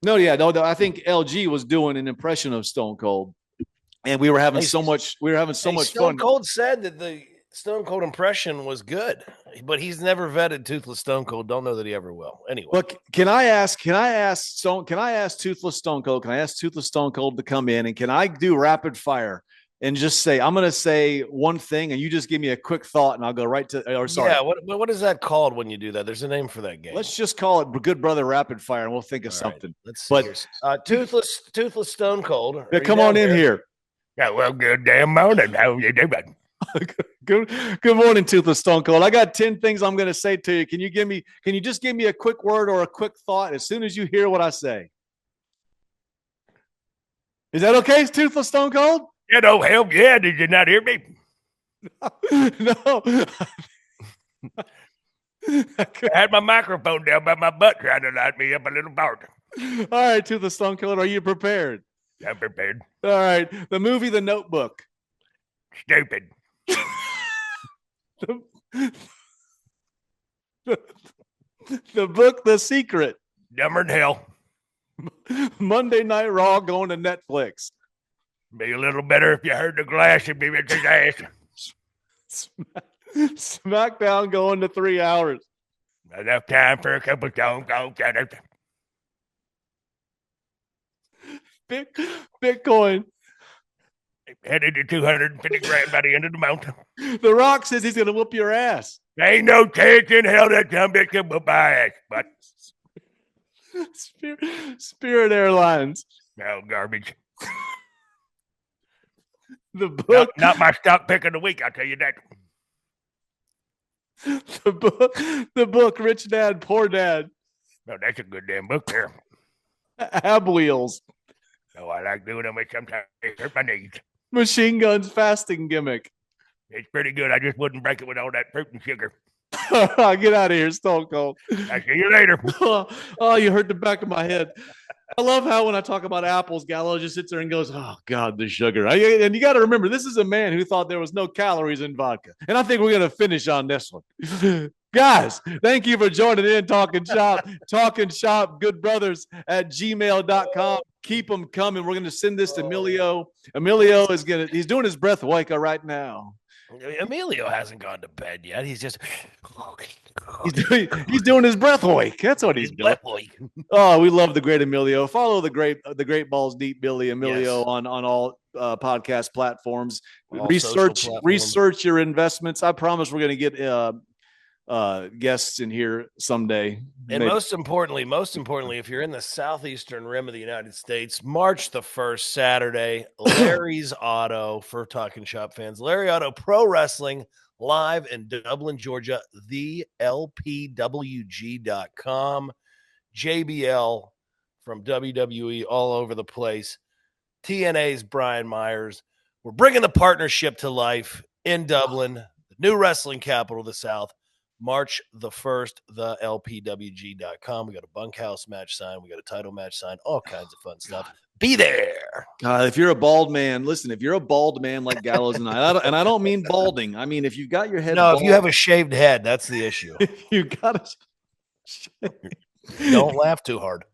[SPEAKER 1] No. I think LG was doing an impression of Stone Cold, and we were having so much fun.
[SPEAKER 2] Stone Cold said that the Stone Cold impression was good, but he's never vetted Toothless Stone Cold. Don't know that he ever will. Anyway,
[SPEAKER 1] look, can I ask Toothless Stone Cold? Can I ask Toothless Stone Cold to come in, and can I do rapid fire? And just say, I'm going to say one thing, and you just give me a quick thought, and I'll go right to. Or sorry,
[SPEAKER 2] yeah. What is that called when you do that? There's a name for that game.
[SPEAKER 1] Let's just call it Good Brother Rapid Fire, and we'll think of something.
[SPEAKER 2] Let's see. Toothless Stone Cold.
[SPEAKER 1] Yeah, come on in here.
[SPEAKER 2] Yeah, well, good damn morning. How you doing?
[SPEAKER 1] Good morning, Toothless Stone Cold. I got 10 things I'm going to say to you. Can you just give me a quick word or a quick thought as soon as you hear what I say? Is that okay, Toothless Stone Cold?
[SPEAKER 2] Hell yeah. Did you not hear me?
[SPEAKER 1] No.
[SPEAKER 2] I had my microphone down by my butt trying to light me up a little part.
[SPEAKER 1] All right, Toothless Stone Cold, are you prepared?
[SPEAKER 2] I'm prepared.
[SPEAKER 1] All right. The movie The Notebook.
[SPEAKER 2] Stupid.
[SPEAKER 1] The book The Secret.
[SPEAKER 2] Dumber than hell.
[SPEAKER 1] Monday Night Raw going to Netflix.
[SPEAKER 2] Be a little better if you heard the glass and be with his ass.
[SPEAKER 1] SmackDown going to 3 hours.
[SPEAKER 2] Enough time for a couple of Stone Cold.
[SPEAKER 1] Bitcoin.
[SPEAKER 2] Headed to 250 grand by the end of the month.
[SPEAKER 1] The Rock says he's going to whoop your ass.
[SPEAKER 2] Ain't no chance in hell that some bitch can whoop my ass, but
[SPEAKER 1] Spirit Airlines.
[SPEAKER 2] No garbage.
[SPEAKER 1] The book.
[SPEAKER 2] Not my stock pick of the week, I'll tell you that.
[SPEAKER 1] The book, Rich Dad, Poor Dad.
[SPEAKER 2] No, that's a good damn book there.
[SPEAKER 1] Ab Wheels.
[SPEAKER 2] Oh, I like doing them, but sometimes they hurt my knees.
[SPEAKER 1] Machine Gun's fasting gimmick.
[SPEAKER 2] It's pretty good. I just wouldn't break it with all that fruit and sugar.
[SPEAKER 1] Get out of here, Stone Cold.
[SPEAKER 2] I'll see you later.
[SPEAKER 1] Oh, you hurt the back of my head. I love how when I talk about apples, Gallows just sits there and goes, oh, God, the sugar. And you got to remember, this is a man who thought there was no calories in vodka. And I think we're going to finish on this one. Guys, thank you for joining in Talking Shop. Talking Shop, goodbrothers@gmail.com. Keep them coming. We're going to send this to Emilio. Emilio he's doing his breath waker right now.
[SPEAKER 2] Emilio hasn't gone to bed yet. He's just
[SPEAKER 1] he's doing his breath wake. That's what he's doing. Oh, we love the great Emilio. Follow the great Balls Deep Billy Emilio yes. on all podcast platforms. All research your investments. I promise we're going to get guests in here someday.
[SPEAKER 2] And maybe. most importantly, if you're in the southeastern rim of the United States, March the 1st, Saturday, Larry's Auto for Talking Shop fans. Larry Auto Pro Wrestling live in Dublin, Georgia, thelpwg.com. JBL from WWE all over the place. TNA's Brian Myers. We're bringing the partnership to life in Dublin, the new wrestling capital of the South. March the 1st, the LPWG.com. We got a bunkhouse match sign. We got a title match sign. All kinds of fun stuff. Be there.
[SPEAKER 1] If you're a bald man, listen, if you're a bald man like Gallows and I don't mean balding. I mean, if you got your head
[SPEAKER 2] No,
[SPEAKER 1] bald,
[SPEAKER 2] if you have a shaved head, that's the issue.
[SPEAKER 1] you got to
[SPEAKER 2] Don't laugh too hard.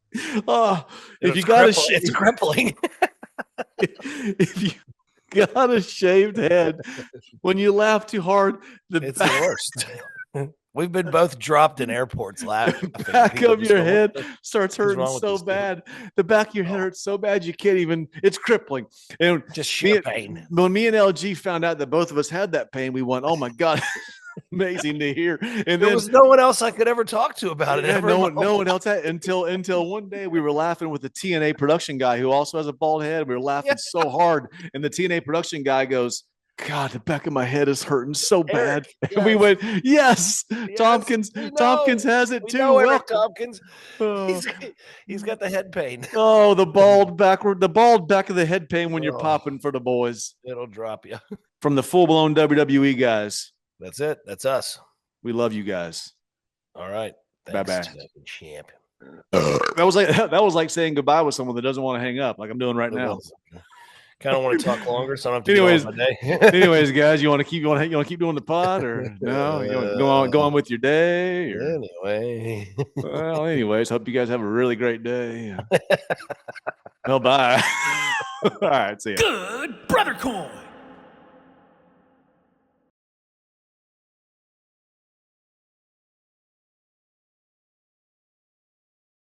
[SPEAKER 1] Oh, if you got
[SPEAKER 2] it's crippling.
[SPEAKER 1] If you got a shaved head, when you laugh too hard,
[SPEAKER 2] it's the worst. We've been both dropped in airports laughing.
[SPEAKER 1] Back of your head starts hurting so bad. The back of your head hurts so bad you can't even. It's crippling. And
[SPEAKER 2] just sheer pain.
[SPEAKER 1] When me and LG found out that both of us had that pain, we went, "Oh my god, amazing to hear!" And
[SPEAKER 2] there was no one else I could ever talk to about it.
[SPEAKER 1] Yeah, no one else had until one day we were laughing with the TNA production guy who also has a bald head. We were laughing so hard, and the TNA production guy goes, "God, the back of my head is hurting so bad."
[SPEAKER 2] Yes.
[SPEAKER 1] And we went, yes, Tompkins has it too.
[SPEAKER 2] Welcome, Tompkins. He's got the head pain.
[SPEAKER 1] Oh, the bald back of the head pain when you're popping for the boys.
[SPEAKER 2] It'll drop you.
[SPEAKER 1] From the full-blown WWE guys.
[SPEAKER 2] That's it. That's us.
[SPEAKER 1] We love you guys.
[SPEAKER 2] All right.
[SPEAKER 1] Bye-bye.
[SPEAKER 2] Champ.
[SPEAKER 1] That was like saying goodbye with someone that doesn't want to hang up, like I'm doing right now.
[SPEAKER 2] Kind of want to talk longer, so I don't have to
[SPEAKER 1] anyways, guys, you want to keep doing the pod, or no? You want to go on with your day? Or?
[SPEAKER 2] Anyway,
[SPEAKER 1] well, anyways, hope you guys have a really great day. Well, bye. All right, see ya.
[SPEAKER 3] Good brother coin.